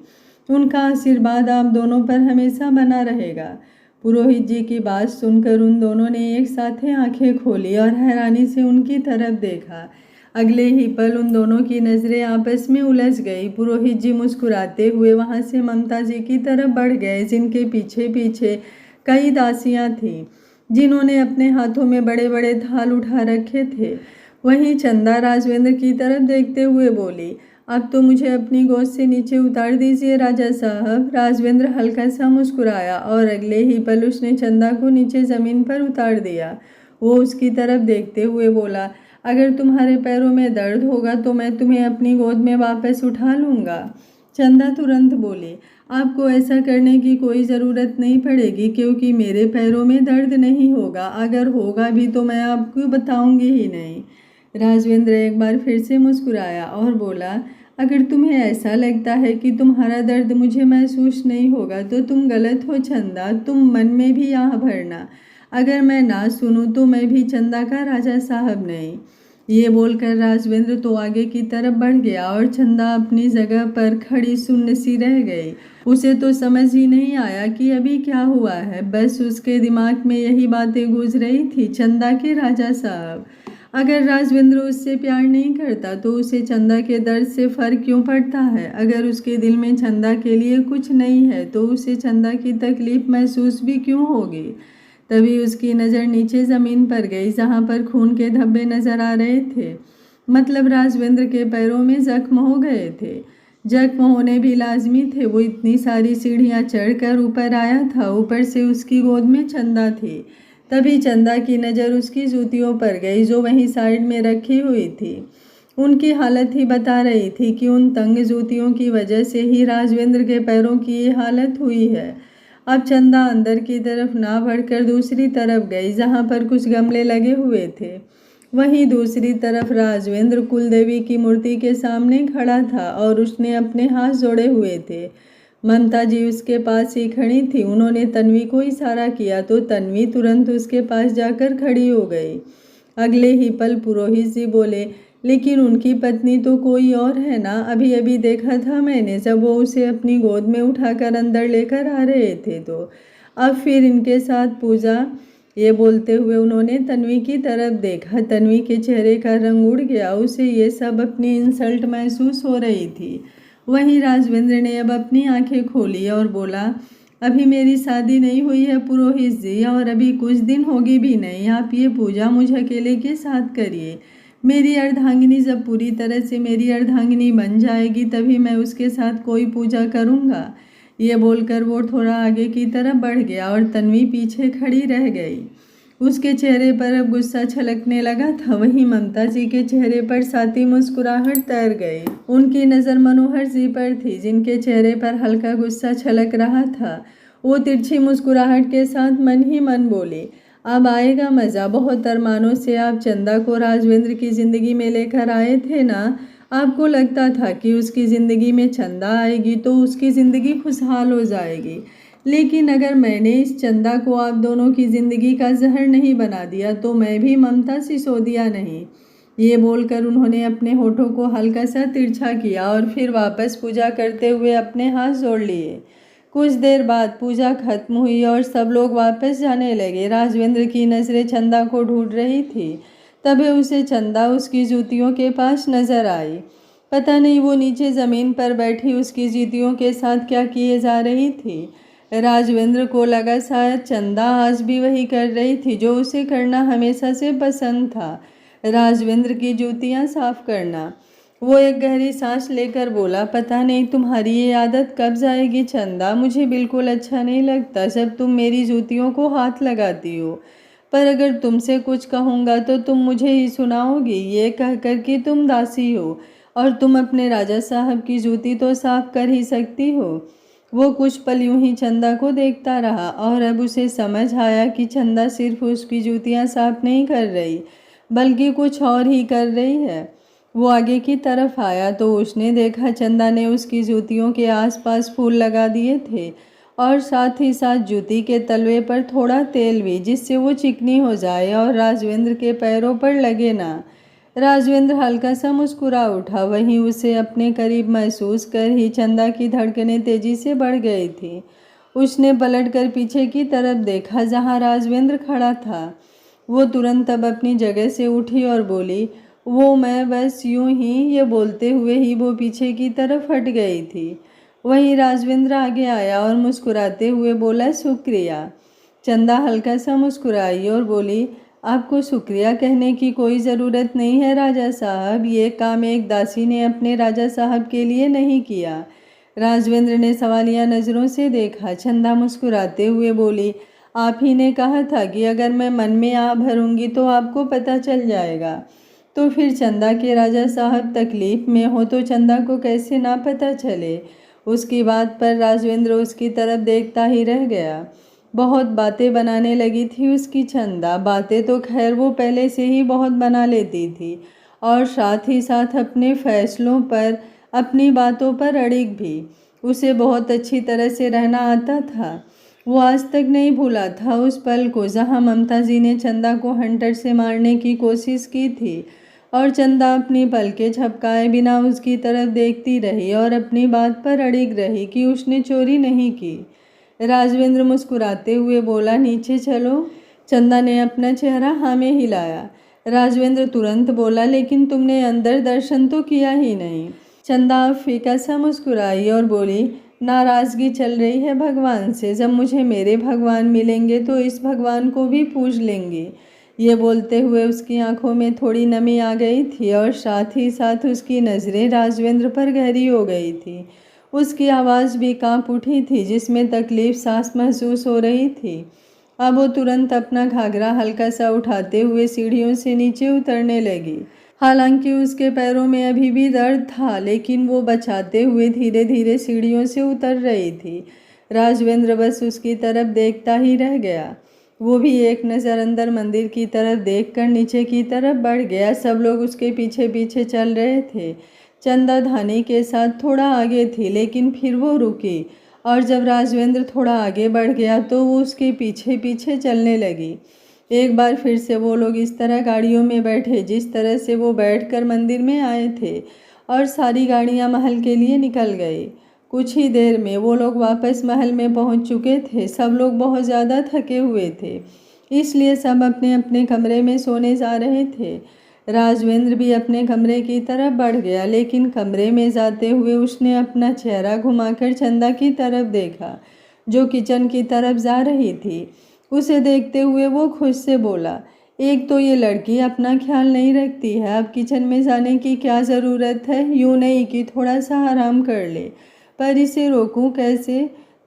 उनका आशीर्वाद आप दोनों पर हमेशा बना रहेगा। पुरोहित जी की बात सुनकर उन दोनों ने एक साथ आंखें खोली और हैरानी से उनकी तरफ देखा। अगले ही पल उन दोनों की नज़रें आपस में उलझ गई। पुरोहित जी मुस्कुराते हुए वहां से ममता जी की तरफ बढ़ गए, जिनके पीछे पीछे कई दासियां थीं, जिन्होंने अपने हाथों में बड़े बड़े थाल उठा रखे थे। वहीं चंदा राजवेंद्र की तरफ देखते हुए बोली, अब तो मुझे अपनी गोद से नीचे उतार दीजिए राजा साहब। राजवेंद्र हल्का सा मुस्कुराया और अगले ही पल उसने चंदा को नीचे ज़मीन पर उतार दिया। वो उसकी तरफ देखते हुए बोला, अगर तुम्हारे पैरों में दर्द होगा तो मैं तुम्हें अपनी गोद में वापस उठा लूँगा। चंदा तुरंत बोली, आपको ऐसा करने की कोई ज़रूरत नहीं पड़ेगी, क्योंकि मेरे पैरों में दर्द नहीं होगा। अगर होगा भी तो मैं आपको बताऊंगी ही नहीं। राजवेंद्र एक बार फिर से मुस्कुराया और बोला, अगर तुम्हें ऐसा लगता है कि तुम्हारा दर्द मुझे महसूस नहीं होगा तो तुम गलत हो चंदा। तुम मन में भी यहाँ भरना, अगर मैं ना सुनूं तो मैं भी चंदा का राजा साहब नहीं। ये बोलकर राजवेंद्र तो आगे की तरफ बढ़ गया और चंदा अपनी जगह पर खड़ी सुन्न सी रह गई। उसे तो समझ ही नहीं आया कि अभी क्या हुआ है। बस उसके दिमाग में यही बातें गूंज रही थी, चंदा के राजा साहब। अगर राजवेंद्र उससे प्यार नहीं करता तो उसे चंदा के दर्द से फर्क क्यों पड़ता है? अगर उसके दिल में चंदा के लिए कुछ नहीं है तो उसे चंदा की तकलीफ महसूस भी क्यों होगी? तभी उसकी नज़र नीचे ज़मीन पर गई, जहाँ पर खून के धब्बे नजर आ रहे थे। मतलब राजवेंद्र के पैरों में जख्म हो गए थे। जख्म होने भी लाजमी थे। वो इतनी सारी सीढ़ियाँ चढ़कर ऊपर आया था, ऊपर से उसकी गोद में चंदा थी। तभी चंदा की नज़र उसकी जूतियों पर गई, जो वहीं साइड में रखी हुई थी। उनकी हालत ही बता रही थी कि उन तंग जूतियों की वजह से ही राजवेंद्र के पैरों की ये हालत हुई है। अब चंदा अंदर की तरफ ना बढ़कर दूसरी तरफ गई, जहाँ पर कुछ गमले लगे हुए थे। वहीं दूसरी तरफ राजवेंद्र कुलदेवी की मूर्ति के सामने खड़ा था और उसने अपने हाथ जोड़े हुए थे। ममता जी उसके पास ही खड़ी थी। उन्होंने तन्वी को इशारा किया तो तन्वी तुरंत उसके पास जाकर खड़ी हो गई। अगले ही पल पुरोहित जी बोले, लेकिन उनकी पत्नी तो कोई और है ना? अभी अभी देखा था मैंने, जब वो उसे अपनी गोद में उठाकर अंदर लेकर आ रहे थे। तो अब फिर इनके साथ पूजा। ये बोलते हुए उन्होंने तन्वी की तरफ देखा। तन्वी के चेहरे का रंग उड़ गया। उसे ये सब अपनी इंसल्ट महसूस हो रही थी। वहीं राजवेंद्र ने अब अपनी आंखें खोली और बोला, अभी मेरी शादी नहीं हुई है पुरोहित जी, और अभी कुछ दिन होगी भी नहीं। आप ये पूजा मुझ अकेले के साथ करिए। मेरी अर्धांगिनी जब पूरी तरह से मेरी अर्धांगिनी बन जाएगी तभी मैं उसके साथ कोई पूजा करूँगा। ये बोलकर वो थोड़ा आगे की तरफ बढ़ गया और तन्वी पीछे खड़ी रह गई। उसके चेहरे पर अब गुस्सा छलकने लगा था। वहीं ममता जी के चेहरे पर साथी मुस्कुराहट तैर गई। उनकी नज़र मनोहर जी पर थी, जिनके चेहरे पर हल्का गुस्सा छलक रहा था। वो तिरछी मुस्कुराहट के साथ मन ही मन बोली, अब आएगा मज़ा। बहुत अरमानों से आप चंदा को राजवेंद्र की ज़िंदगी में लेकर आए थे ना। आपको लगता था कि उसकी ज़िंदगी में चंदा आएगी तो उसकी ज़िंदगी खुशहाल हो जाएगी, लेकिन अगर मैंने इस चंदा को आप दोनों की ज़िंदगी का जहर नहीं बना दिया तो मैं भी ममता सिसोदिया नहीं। ये बोलकर उन्होंने अपने होठों को हल्का सा तिरछा किया और फिर वापस पूजा करते हुए अपने हाथ जोड़ लिए। कुछ देर बाद पूजा खत्म हुई और सब लोग वापस जाने लगे। राजवेंद्र की नज़रें चंदा को ढूंढ रही थी। तभी उसे चंदा उसकी जूतियों के पास नजर आई। पता नहीं वो नीचे ज़मीन पर बैठी उसकी जूतियों के साथ क्या किए जा रही थी। राजवेंद्र को लगा शायद चंदा आज भी वही कर रही थी जो उसे करना हमेशा से पसंद था। राजवेंद्र की जूतियाँ साफ करना। वो एक गहरी सांस लेकर बोला, पता नहीं तुम्हारी ये आदत कब जाएगी चंदा, मुझे बिल्कुल अच्छा नहीं लगता जब तुम मेरी जूतियों को हाथ लगाती हो। पर अगर तुमसे कुछ कहूँगा तो तुम मुझे ही सुनाओगी, ये कहकर कि तुम दासी हो और तुम अपने राजा साहब की जूती तो साफ कर ही सकती हो। वो कुछ पल यूं ही चंदा को देखता रहा और अब उसे समझ आया कि चंदा सिर्फ उसकी जूतियाँ साफ नहीं कर रही बल्कि कुछ और ही कर रही है। वो आगे की तरफ आया तो उसने देखा चंदा ने उसकी जूतियों के आसपास फूल लगा दिए थे और साथ ही साथ जूती के तलवे पर थोड़ा तेल भी, जिससे वो चिकनी हो जाए और राजवेंद्र के पैरों पर लगे ना। राजवेंद्र हल्का सा मुस्कुरा उठा, वहीं उसे अपने करीब महसूस कर ही चंदा की धड़कनें तेजी से बढ़ गई थी। उसने पलटकर पीछे की तरफ देखा जहां राजवेंद्र खड़ा था। वो तुरंत अब अपनी जगह से उठी और बोली, वो मैं बस यूं ही। ये बोलते हुए ही वो पीछे की तरफ हट गई थी। वहीं राजवेंद्र आगे आया और मुस्कुराते हुए बोला, शुक्रिया। चंदा हल्का सा मुस्कुराई और बोली, आपको शुक्रिया कहने की कोई ज़रूरत नहीं है राजा साहब, ये काम एक दासी ने अपने राजा साहब के लिए नहीं किया। राजवेंद्र ने सवालिया नज़रों से देखा। चंदा मुस्कुराते हुए बोली, आप ही ने कहा था कि अगर मैं मन में आ भरूंगी तो आपको पता चल जाएगा। तो फिर चंदा के राजा साहब तकलीफ़ में हो तो चंदा को कैसे ना पता चले। उसकी बात पर राजवेंद्र उसकी तरफ देखता ही रह गया। बहुत बातें बनाने लगी थी उसकी चंदा। बातें तो खैर वो पहले से ही बहुत बना लेती थी और साथ ही साथ अपने फैसलों पर, अपनी बातों पर अड़िग भी। उसे बहुत अच्छी तरह से रहना आता था। वो आज तक नहीं भूला था उस पल को जहाँ ममता जी ने चंदा को हंटर से मारने की कोशिश की थी और चंदा अपनी पलकें झपकाए बिना उसकी तरफ देखती रही और अपनी बात पर अड़िग रही कि उसने चोरी नहीं की। राजवेंद्र मुस्कुराते हुए बोला, नीचे चलो। चंदा ने अपना चेहरा हाँ में हिलाया। राजवेंद्र तुरंत बोला, लेकिन तुमने अंदर दर्शन तो किया ही नहीं। चंदा फीका सा मुस्कुराई और बोली, नाराज़गी चल रही है भगवान से। जब मुझे मेरे भगवान मिलेंगे तो इस भगवान को भी पूज लेंगे। ये बोलते हुए उसकी आंखों में थोड़ी नमी आ गई थी और साथ ही साथ उसकी नज़रें राजवेंद्र पर गहरी हो गई थी। उसकी आवाज़ भी कांप उठी थी जिसमें तकलीफ सांस महसूस हो रही थी। अब वो तुरंत अपना घाघरा हल्का सा उठाते हुए सीढ़ियों से नीचे उतरने लगी। हालांकि उसके पैरों में अभी भी दर्द था, लेकिन वो बचाते हुए धीरे धीरे सीढ़ियों से उतर रही थी। राजवेंद्र बस उसकी तरफ देखता ही रह गया। वो भी एक नज़र अंदर मंदिर की तरफ देखकर नीचे की तरफ बढ़ गया। सब लोग उसके पीछे पीछे चल रहे थे। चंदा धानी के साथ थोड़ा आगे थी, लेकिन फिर वो रुकी और जब राजवेंद्र थोड़ा आगे बढ़ गया तो वो उसके पीछे पीछे चलने लगी। एक बार फिर से वो लोग इस तरह गाड़ियों में बैठे जिस तरह से वो बैठकर मंदिर में आए थे और सारी गाड़ियां महल के लिए निकल गई। कुछ ही देर में वो लोग वापस महल में पहुंच चुके थे। सब लोग बहुत ज़्यादा थके हुए थे, इसलिए सब अपने अपने कमरे में सोने जा रहे थे। राजवेंद्र भी अपने कमरे की तरफ बढ़ गया, लेकिन कमरे में जाते हुए उसने अपना चेहरा घुमाकर चंदा की तरफ देखा जो किचन की तरफ जा रही थी। उसे देखते हुए वो खुद से बोला, एक तो ये लड़की अपना ख्याल नहीं रखती है, अब किचन में जाने की क्या ज़रूरत है। यूँ नहीं कि थोड़ा सा आराम कर ले, पर इसे रोकूं कैसे।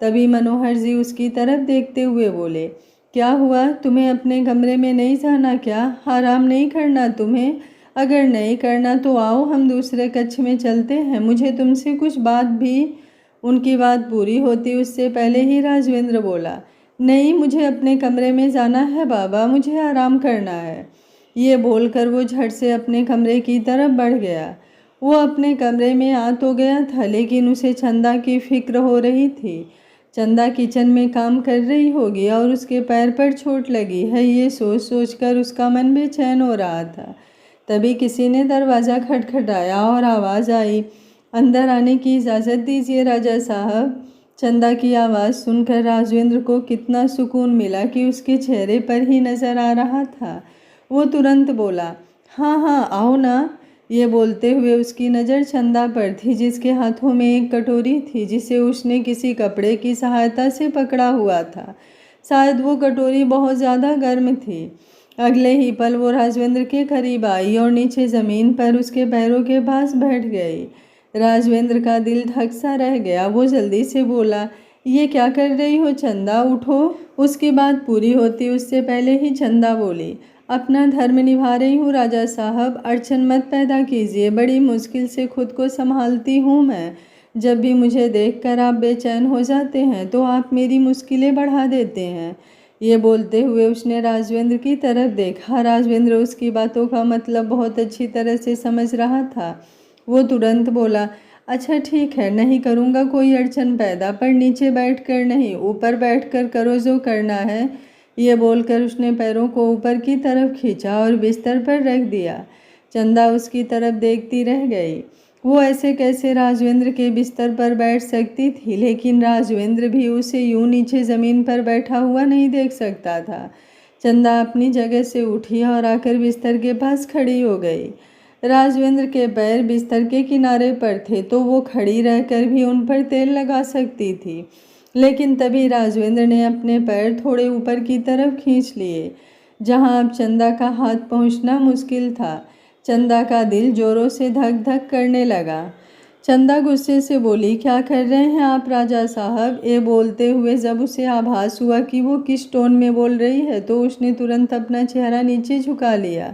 तभी मनोहर जी उसकी तरफ देखते हुए बोले, क्या हुआ, तुम्हें अपने कमरे में नहीं जाना क्या? आराम नहीं करना तुम्हें? अगर नहीं करना तो आओ हम दूसरे कक्ष में चलते हैं, मुझे तुमसे कुछ बात भी। उनकी बात पूरी होती उससे पहले ही राजवेंद्र बोला, नहीं, मुझे अपने कमरे में जाना है बाबा, मुझे आराम करना है। ये बोलकर वो झट से अपने कमरे की तरफ बढ़ गया। वो अपने कमरे में आ तो गया था, लेकिन उसे चंदा की फिक्र हो रही थी। चंदा किचन में काम कर रही होगी और उसके पैर पर चोट लगी है, ये सोच सोचकर उसका मन बेचैन हो रहा था। तभी किसी ने दरवाज़ा खटखटाया और आवाज़ आई, अंदर आने की इजाज़त दीजिए राजा साहब। चंदा की आवाज़ सुनकर राजवेंद्र को कितना सुकून मिला कि उसके चेहरे पर ही नज़र आ रहा था। वो तुरंत बोला, हाँ हाँ आओ ना। ये बोलते हुए उसकी नज़र चंदा पर थी जिसके हाथों में एक कटोरी थी जिसे उसने किसी कपड़े की सहायता से पकड़ा हुआ था। शायद वो कटोरी बहुत ज़्यादा गर्म थी। अगले ही पल वो राजवेंद्र के करीब आई और नीचे ज़मीन पर उसके पैरों के पास बैठ गई। राजवेंद्र का दिल धक सा रह गया। वो जल्दी से बोला, ये क्या कर रही हो चंदा, उठो। उसकी बात पूरी होती उससे पहले ही चंदा बोली, अपना धर्म निभा रही हूँ राजा साहब, अड़चन मत पैदा कीजिए, बड़ी मुश्किल से खुद को संभालती हूँ मैं। जब भी मुझे देखकर आप बेचैन हो जाते हैं तो आप मेरी मुश्किलें बढ़ा देते हैं। ये बोलते हुए उसने राजवेंद्र की तरफ देखा। राजवेंद्र उसकी बातों का मतलब बहुत अच्छी तरह से समझ रहा था। वो तुरंत बोला, अच्छा ठीक है, नहीं करूँगा कोई अड़चन पैदा, पर नीचे बैठकर नहीं, ऊपर बैठकर करो जो करना है। ये बोलकर उसने पैरों को ऊपर की तरफ खींचा और बिस्तर पर रख दिया। चंदा उसकी तरफ देखती रह गई। वो ऐसे कैसे राजवेंद्र के बिस्तर पर बैठ सकती थी, लेकिन राजवेंद्र भी उसे यूं नीचे ज़मीन पर बैठा हुआ नहीं देख सकता था। चंदा अपनी जगह से उठी और आकर बिस्तर के पास खड़ी हो गई। राजवेंद्र के पैर बिस्तर के किनारे पर थे तो वो खड़ी रहकर भी उन पर तेल लगा सकती थी, लेकिन तभी राजवेंद्र ने अपने पैर थोड़े ऊपर की तरफ खींच लिए, जहां अब चंदा का हाथ पहुंचना मुश्किल था। चंदा का दिल जोरों से धक धक करने लगा। चंदा गुस्से से बोली, क्या कर रहे हैं आप राजा साहब। ये बोलते हुए जब उसे आभास हुआ कि वो किस टोन में बोल रही है तो उसने तुरंत अपना चेहरा नीचे झुका लिया।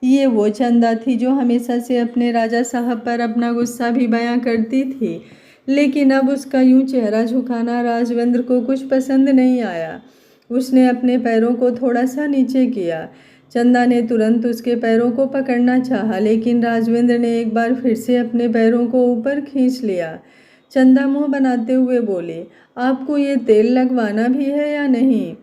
ये वो चंदा थी जो हमेशा से अपने राजा साहब पर अपना गुस्सा भी बयां करती थी, लेकिन अब उसका यूं चेहरा झुकाना राजवेंद्र को कुछ पसंद नहीं आया। उसने अपने पैरों को थोड़ा सा नीचे किया। चंदा ने तुरंत उसके पैरों को पकड़ना चाहा, लेकिन राजवेंद्र ने एक बार फिर से अपने पैरों को ऊपर खींच लिया। चंदा मुंह बनाते हुए बोले, आपको ये तेल लगवाना भी है या नहीं।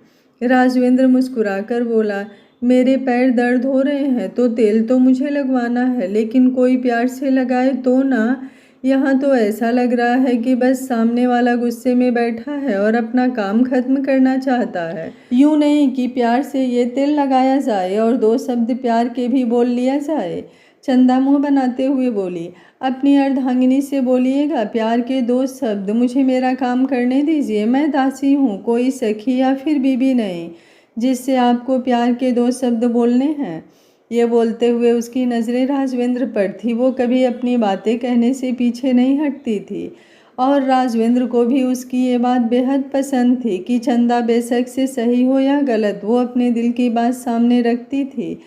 राजवेंद्र मुस्कुराकर बोला, मेरे पैर दर्द हो रहे हैं तो तेल तो मुझे लगवाना है, लेकिन कोई प्यार से लगाए तो ना। यहाँ तो ऐसा लग रहा है कि बस सामने वाला गुस्से में बैठा है और अपना काम खत्म करना चाहता है। यूँ नहीं कि प्यार से ये तेल लगाया जाए और दो शब्द प्यार के भी बोल लिया जाए। चंदा मुंह बनाते हुए बोली, अपनी अर्धांगिनी से बोलिएगा प्यार के दो शब्द, मुझे मेरा काम करने दीजिए। मैं दासी हूँ, कोई सखी या फिर बीबी नहीं जिससे आपको प्यार के दो शब्द बोलने हैं। ये बोलते हुए उसकी नज़रें राजवेंद्र पर थी। वो कभी अपनी बातें कहने से पीछे नहीं हटती थी और राजवेंद्र को भी उसकी ये बात बेहद पसंद थी कि चंदा बेशक से सही हो या गलत, वो अपने दिल की बात सामने रखती थी।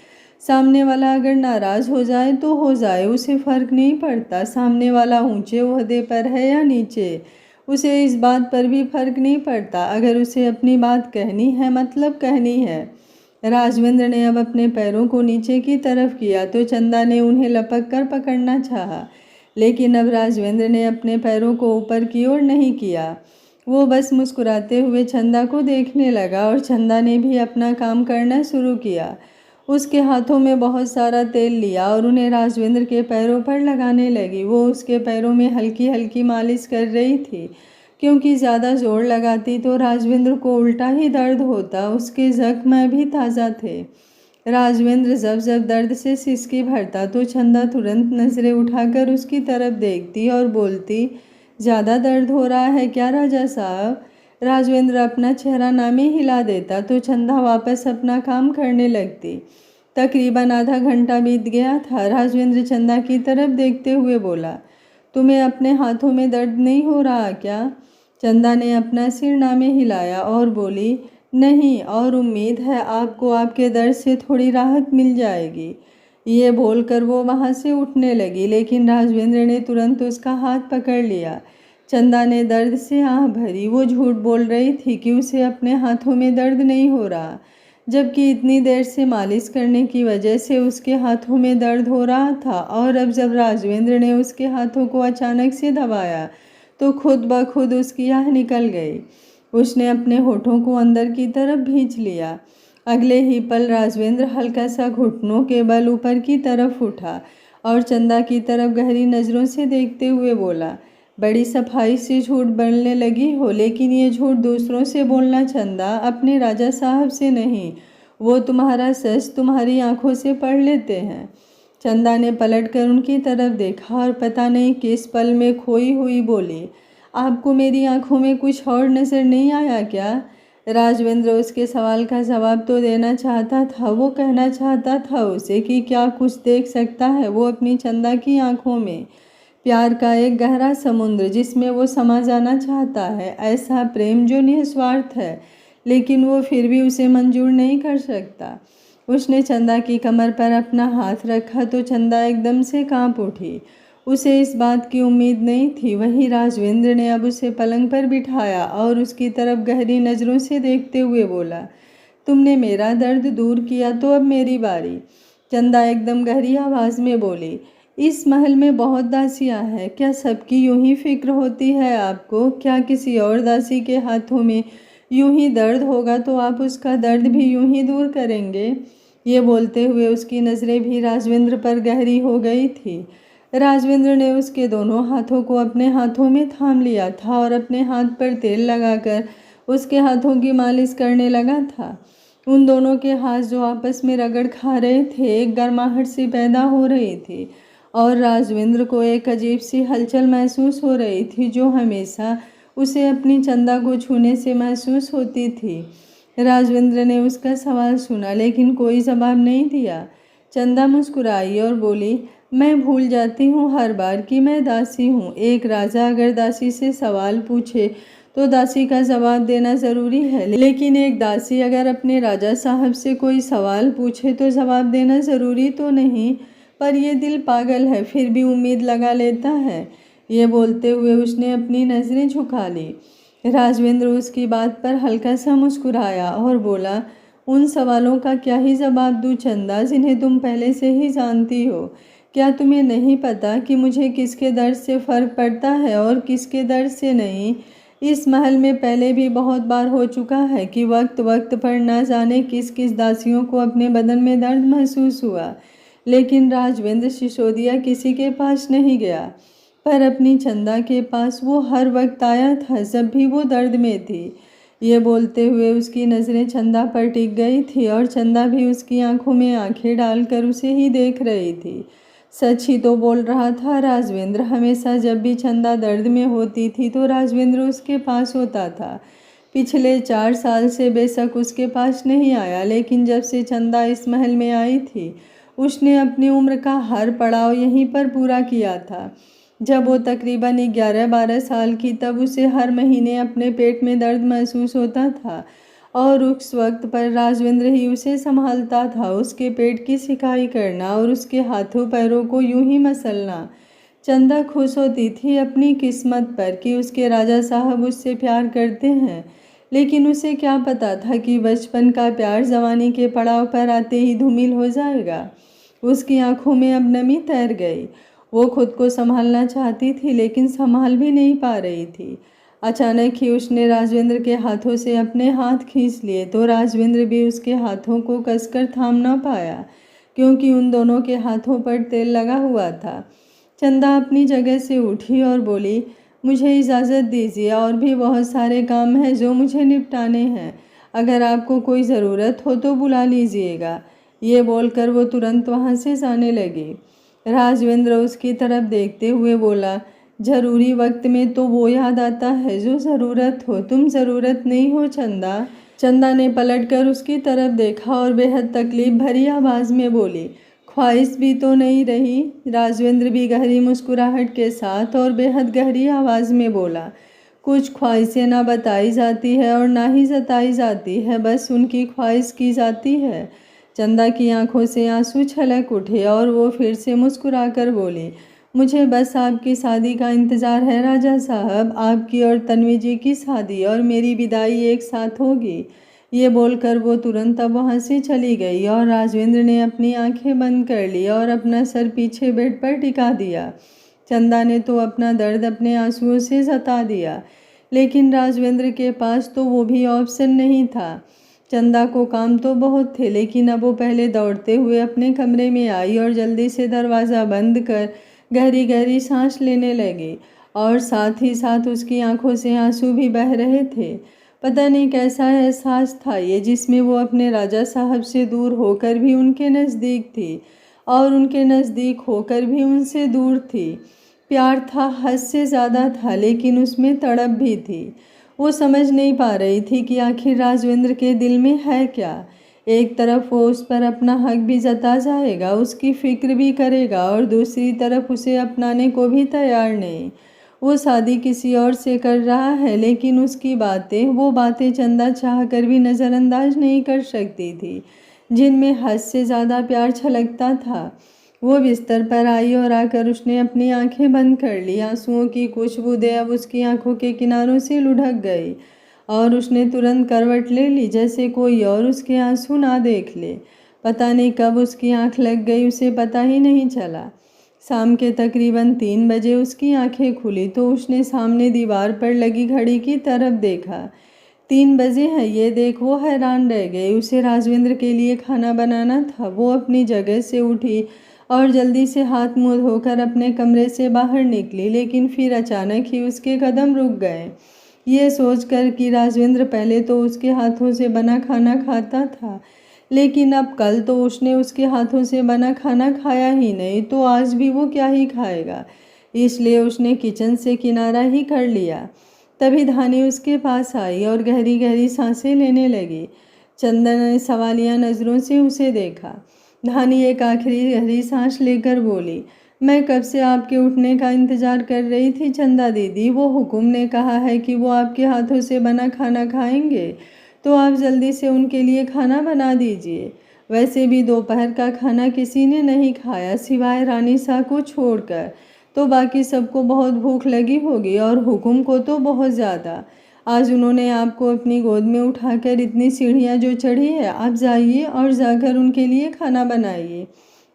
सामने वाला अगर नाराज़ हो जाए तो हो जाए, उसे फ़र्क नहीं पड़ता सामने वाला ऊंचे ओहदे पर है या नीचे। उसे इस बात पर भी फर्क नहीं पड़ता, अगर उसे अपनी बात कहनी है मतलब कहनी है। राजवेंद्र ने अब अपने पैरों को नीचे की तरफ किया तो चंदा ने उन्हें लपक कर पकड़ना चाहा, लेकिन अब राजवेंद्र ने अपने पैरों को ऊपर की ओर नहीं किया। वो बस मुस्कुराते हुए चंदा को देखने लगा और चंदा ने भी अपना काम करना शुरू किया। उसके हाथों में बहुत सारा तेल लिया और उन्हें राजवेंद्र के पैरों पर लगाने लगी। वो उसके पैरों में हल्की हल्की मालिश कर रही थी, क्योंकि ज़्यादा जोर लगाती तो राजवेंद्र को उल्टा ही दर्द होता। उसके जख्म भी ताज़ा थे। राजवेंद्र जब जब दर्द से सिसकी भरता तो चंदा तुरंत नज़रें उठाकर उसकी तरफ देखती और बोलती, ज़्यादा दर्द हो रहा है क्या राजा साहब। राजवेंद्र अपना चेहरा नामे हिला देता तो चंदा वापस अपना काम करने लगती। तकरीबन आधा घंटा बीत गया था। राजवेंद्र चंदा की तरफ देखते हुए बोला, तुम्हें अपने हाथों में दर्द नहीं हो रहा क्या। चंदा ने अपना सिर नामे हिलाया और बोली, नहीं, और उम्मीद है आपको आपके दर्द से थोड़ी राहत मिल जाएगी। ये बोलकर वो वहाँ से उठने लगी, लेकिन राजवेंद्र ने तुरंत उसका हाथ पकड़ लिया। चंदा ने दर्द से आह भरी। वो झूठ बोल रही थी कि उसे अपने हाथों में दर्द नहीं हो रहा, जबकि इतनी देर से मालिश करने की वजह से उसके हाथों में दर्द हो रहा था। और अब जब राजवेंद्र ने उसके हाथों को अचानक से दबाया तो खुद ब खुद उसकी आह निकल गई। उसने अपने होठों को अंदर की तरफ खींच लिया। अगले ही पल राजवेंद्र हल्का सा घुटनों के बल ऊपर की तरफ उठा और चंदा की तरफ गहरी नज़रों से देखते हुए बोला, बड़ी सफाई से झूठ बोलने लगी हो, लेकिन ये झूठ दूसरों से बोलना चंदा, अपने राजा साहब से नहीं। वो तुम्हारा सच तुम्हारी आंखों से पढ़ लेते हैं। चंदा ने पलटकर उनकी तरफ देखा और पता नहीं किस पल में खोई हुई बोली, आपको मेरी आंखों में कुछ और नज़र नहीं आया क्या। राजवेंद्र उसके सवाल का जवाब तो देना चाहता था, वो कहना चाहता था उसे कि क्या कुछ देख सकता है वो अपनी चंदा की आंखों में। प्यार का एक गहरा समुद्र जिसमें वो समा जाना चाहता है, ऐसा प्रेम जो निस्वार्थ है, लेकिन वो फिर भी उसे मंजूर नहीं कर सकता। उसने चंदा की कमर पर अपना हाथ रखा तो चंदा एकदम से कांप उठी। उसे इस बात की उम्मीद नहीं थी। वहीं राजवेंद्र ने अब उसे पलंग पर बिठाया और उसकी तरफ गहरी नज़रों से देखते हुए बोला, तुमने मेरा दर्द दूर किया तो अब मेरी बारी। चंदा एकदम गहरी आवाज़ में बोली, इस महल में बहुत दासियां हैं, क्या सबकी यूं ही फिक्र होती है आपको? क्या किसी और दासी के हाथों में यूं ही दर्द होगा तो आप उसका दर्द भी यूं ही दूर करेंगे? ये बोलते हुए उसकी नज़रें भी राजवेंद्र पर गहरी हो गई थी। राजवेंद्र ने उसके दोनों हाथों को अपने हाथों में थाम लिया था और अपने हाथ पर तेल लगाकर उसके हाथों की मालिश करने लगा था। उन दोनों के हाथ जो आपस में रगड़ खा रहे थे, एक गर्माहट सी पैदा हो रही थी और राजवेंद्र को एक अजीब सी हलचल महसूस हो रही थी जो हमेशा उसे अपनी चंदा को छूने से महसूस होती थी। राजवेंद्र ने उसका सवाल सुना लेकिन कोई जवाब नहीं दिया। चंदा मुस्कुराई और बोली, मैं भूल जाती हूँ हर बार कि मैं दासी हूँ। एक राजा अगर दासी से सवाल पूछे तो दासी का जवाब देना ज़रूरी है, लेकिन एक दासी अगर अपने राजा साहब से कोई सवाल पूछे तो जवाब देना ज़रूरी तो नहीं। पर यह दिल पागल है, फिर भी उम्मीद लगा लेता है। ये बोलते हुए उसने अपनी नज़रें झुका ली। राजवेंद्र उसकी बात पर हल्का सा मुस्कुराया और बोला, उन सवालों का क्या ही जवाब दूँ चंदा, जिन्हें तुम पहले से ही जानती हो। क्या तुम्हें नहीं पता कि मुझे किसके दर्द से फ़र्क पड़ता है और किसके दर्द से नहीं? इस महल में पहले भी बहुत बार हो चुका है कि वक्त वक्त पर न जाने किस किस दासियों को अपने बदन में दर्द महसूस हुआ, लेकिन राजवेंद्र सिसोदिया किसी के पास नहीं गया। पर अपनी चंदा के पास वो हर वक्त आया था जब भी वो दर्द में थी। ये बोलते हुए उसकी नज़रें चंदा पर टिक गई थी और चंदा भी उसकी आंखों में आंखें डालकर उसे ही देख रही थी। सच ही तो बोल रहा था राजवेंद्र। हमेशा जब भी चंदा दर्द में होती थी तो राजवेंद्र उसके पास होता था। पिछले 4 साल से बेशक उसके पास नहीं आया, लेकिन जब से चंदा इस महल में आई थी उसने अपनी उम्र का हर पड़ाव यहीं पर पूरा किया था। जब वो तकरीबन 11-12 साल की तब उसे हर महीने अपने पेट में दर्द महसूस होता था और उस वक्त पर राजवेंद्र ही उसे संभालता था। उसके पेट की सिकाई करना और उसके हाथों पैरों को यूं ही मसलना। चंदा खुश होती थी अपनी किस्मत पर कि उसके राजा साहब उससे प्यार करते हैं, लेकिन उसे क्या पता था कि बचपन का प्यार जवानी के पड़ाव पर आते ही धूमिल हो जाएगा। उसकी आंखों में अब नमी तैर गई। वो खुद को संभालना चाहती थी लेकिन संभाल भी नहीं पा रही थी। अचानक ही उसने राजवेंद्र के हाथों से अपने हाथ खींच लिए तो राजवेंद्र भी उसके हाथों को कसकर थाम न पाया, क्योंकि उन दोनों के हाथों पर तेल लगा हुआ था। चंदा अपनी जगह से उठी और बोली, मुझे इजाज़त दीजिए, और भी बहुत सारे काम हैं जो मुझे निपटाने हैं। अगर आपको कोई ज़रूरत हो तो बुला लीजिएगा। ये बोलकर वो तुरंत वहाँ से जाने लगी। राजवेंद्र उसकी तरफ देखते हुए बोला, ज़रूरी वक्त में तो वो याद आता है जो ज़रूरत हो। तुम ज़रूरत नहीं हो चंदा। चंदा ने पलटकर उसकी तरफ देखा और बेहद तकलीफ भरी आवाज़ में बोली, ख्वाहिश भी तो नहीं रही। राजवेंद्र भी गहरी मुस्कुराहट के साथ और बेहद गहरी आवाज़ में बोला, कुछ ख्वाहिशें ना बताई जाती है और ना ही जताई जाती है, बस उनकी ख्वाहिश की जाती है। चंदा की आंखों से आंसू छलक उठे और वो फिर से मुस्कुराकर बोली, मुझे बस आपकी शादी का इंतज़ार है राजा साहब। आपकी और तन्वी जी की शादी और मेरी विदाई एक साथ होगी। ये बोलकर वो तुरंत अब वहाँ से चली गई और राजवेंद्र ने अपनी आंखें बंद कर ली और अपना सर पीछे बेड पर टिका दिया। चंदा ने तो अपना दर्द अपने आंसुओं से जता दिया, लेकिन राजवेंद्र के पास तो वो भी ऑप्शन नहीं था। चंदा को काम तो बहुत थे, लेकिन अब वो पहले दौड़ते हुए अपने कमरे में आई और जल्दी से दरवाज़ा बंद कर गहरी गहरी सांस लेने लगी और साथ ही साथ उसकी आंखों से आंसू भी बह रहे थे। पता नहीं कैसा एहसास था ये, जिसमें वो अपने राजा साहब से दूर होकर भी उनके नज़दीक थी और उनके नज़दीक होकर भी उनसे दूर थी। प्यार था, हद से ज़्यादा था, लेकिन उसमें तड़प भी थी। वो समझ नहीं पा रही थी कि आखिर राजवेंद्र के दिल में है क्या। एक तरफ वो उस पर अपना हक भी जता जाएगा, उसकी फिक्र भी करेगा, और दूसरी तरफ उसे अपनाने को भी तैयार नहीं। वो शादी किसी और से कर रहा है, लेकिन उसकी वो बातें चंदा चाहकर भी नज़रअंदाज नहीं कर सकती थी, जिनमें हद से ज़्यादा प्यार छलकता था। वो बिस्तर पर आई और आकर उसने अपनी आंखें बंद कर ली। आंसुओं की कुछ बूंदें अब उसकी आंखों के किनारों से लुढ़क गई और उसने तुरंत करवट ले ली, जैसे कोई और उसके आंसू ना देख ले। पता नहीं कब उसकी आंख लग गई, उसे पता ही नहीं चला। शाम के तकरीबन 3 बजे उसकी आंखें खुली तो उसने सामने दीवार पर लगी घड़ी की तरफ देखा। 3 बजे हैं ये देख वो हैरान रह गई। उसे राजवेंद्र के लिए खाना बनाना था। वो अपनी जगह से उठी और जल्दी से हाथ मुंह धोकर अपने कमरे से बाहर निकली, लेकिन फिर अचानक ही उसके कदम रुक गए। ये सोचकर कि राजवेंद्र पहले तो उसके हाथों से बना खाना खाता था, लेकिन अब कल तो उसने उसके हाथों से बना खाना खाया ही नहीं, तो आज भी वो क्या ही खाएगा। इसलिए उसने किचन से किनारा ही कर लिया। तभी धानी उसके पास आई और गहरी गहरी सांसें लेने लगी। चंदन ने सवालिया नज़रों से उसे देखा। धानी एक आखिरी गहरी सांस लेकर बोली, मैं कब से आपके उठने का इंतज़ार कर रही थी चंदा दीदी। वो हुकुम ने कहा है कि वो आपके हाथों से बना खाना खाएंगे, तो आप जल्दी से उनके लिए खाना बना दीजिए। वैसे भी दोपहर का खाना किसी ने नहीं खाया सिवाय रानी सा को छोड़कर, तो बाकी सबको बहुत भूख लगी होगी और हुकुम को तो बहुत ज़्यादा। आज उन्होंने आपको अपनी गोद में उठाकर इतनी सीढ़ियाँ जो चढ़ी है, आप जाइए और जाकर उनके लिए खाना बनाइए।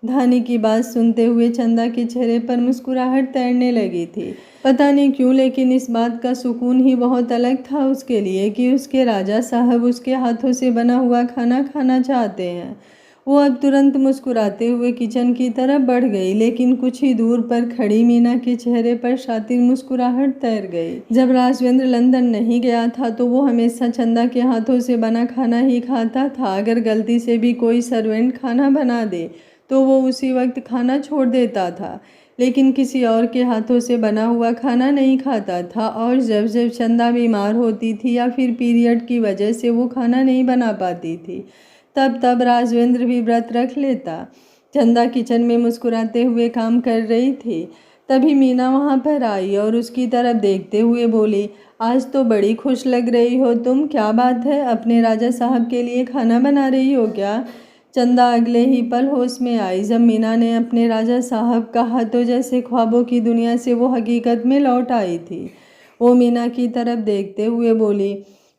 धानी की बात सुनते हुए चंदा के चेहरे पर मुस्कुराहट तैरने लगी थी। पता नहीं क्यों, लेकिन इस बात का सुकून ही बहुत अलग था उसके लिए कि उसके राजा साहब उसके हाथों से बना हुआ खाना खाना चाहते हैं। वो अब तुरंत मुस्कुराते हुए किचन की तरफ बढ़ गई, लेकिन कुछ ही दूर पर खड़ी मीना के चेहरे पर शातिर मुस्कुराहट तैर गई। जब राजवेंद्र लंदन नहीं गया था तो वो हमेशा चंदा के हाथों से बना खाना ही खाता था। अगर गलती से भी कोई सर्वेंट खाना बना दे तो वो उसी वक्त खाना छोड़ देता था, लेकिन किसी और के हाथों से बना हुआ खाना नहीं खाता था। और जब जब चंदा बीमार होती थी या फिर पीरियड की वजह से वो खाना नहीं बना पाती थी, तब तब राजवेंद्र भी व्रत रख लेता। चंदा किचन में मुस्कुराते हुए काम कर रही थी। तभी मीना वहाँ पर आई और उसकी तरफ देखते हुए बोली, आज तो बड़ी खुश लग रही हो तुम, क्या बात है? अपने राजा साहब के लिए खाना बना रही हो क्या? चंदा अगले ही पल होश में आई। जब मीना ने अपने राजा साहब कहा तो जैसे ख्वाबों की दुनिया से वो हकीकत में लौट आई थी। वो मीना की तरफ देखते हुए बोली,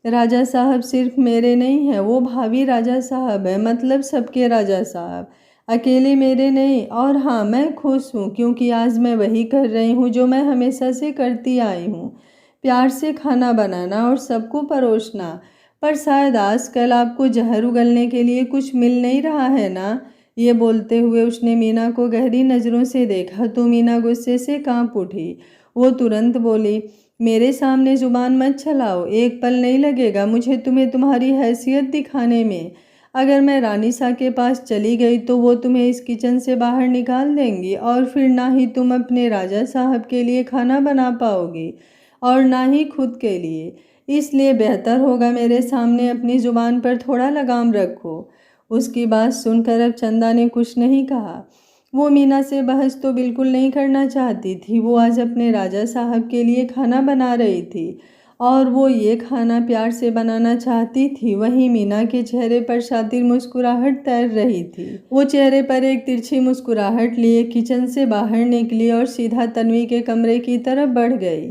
राजा साहब सिर्फ मेरे नहीं हैं, वो भावी राजा साहब है, मतलब सबके राजा साहब, अकेले मेरे नहीं। और हाँ, मैं खुश हूँ क्योंकि आज मैं वही कर रही हूँ जो मैं हमेशा से करती आई हूँ, प्यार से खाना बनाना और सबको परोसना। पर शायद आजकल आपको जहर उगलने के लिए कुछ मिल नहीं रहा है ना? ये बोलते हुए उसने मीना को गहरी नज़रों से देखा तो मीना गुस्से से कांप उठी। वो तुरंत बोली, मेरे सामने जुबान मत चलाओ, एक पल नहीं लगेगा मुझे तुम्हें तुम्हारी हैसियत दिखाने में। अगर मैं रानी सा के पास चली गई तो वो तुम्हें इस किचन से बाहर निकाल देंगी और फिर ना ही तुम अपने राजा साहब के लिए खाना बना पाओगी और ना ही खुद के लिए। इसलिए बेहतर होगा मेरे सामने अपनी जुबान पर थोड़ा लगाम रखो। उसकी बात सुनकर अब चंदा ने कुछ नहीं कहा। वो मीना से बहस तो बिल्कुल नहीं करना चाहती थी। वो आज अपने राजा साहब के लिए खाना बना रही थी और वो ये खाना प्यार से बनाना चाहती थी। वहीं मीना के चेहरे पर शातिर मुस्कुराहट तैर रही थी। वो चेहरे पर एक तिरछी मुस्कुराहट लिए किचन से बाहर निकली और सीधा तन्वी के कमरे की तरफ बढ़ गई।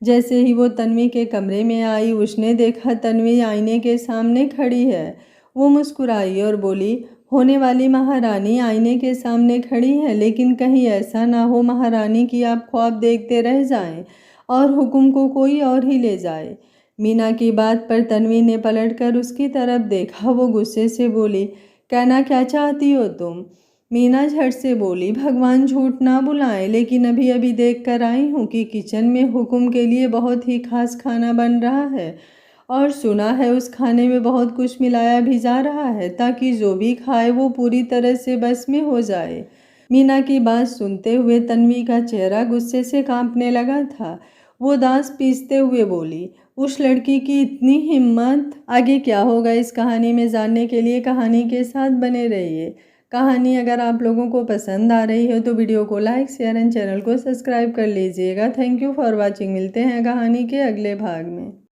जैसे ही वो तन्वी के कमरे में आई, उसने देखा तन्वी आईने के सामने खड़ी है। वो मुस्कुराई और बोली, होने वाली महारानी आईने के सामने खड़ी है, लेकिन कहीं ऐसा ना हो महारानी कि आप ख्वाब देखते रह जाएं और हुक्म को कोई और ही ले जाए। मीना की बात पर तन्वी ने पलटकर उसकी तरफ देखा। वो गुस्से से बोली, कहना क्या चाहती हो तुम? मीना झट से बोली, भगवान झूठ ना बुलाए, लेकिन अभी अभी देख कर आई हूँ कि किचन में हुक्म के लिए बहुत ही खास खाना बन रहा है और सुना है उस खाने में बहुत कुछ मिलाया भी जा रहा है ताकि जो भी खाए वो पूरी तरह से बस में हो जाए। मीना की बात सुनते हुए तन्वी का चेहरा गुस्से से कांपने लगा था। वो दांत पीसते हुए बोली, उस लड़की की इतनी हिम्मत। आगे क्या होगा इस कहानी में जानने के लिए कहानी के साथ बने रहिए। कहानी अगर आप लोगों को पसंद आ रही है तो वीडियो को लाइक शेयर एंड चैनल को सब्सक्राइब कर लीजिएगा। Thank you for watching. मिलते हैं कहानी के अगले भाग में।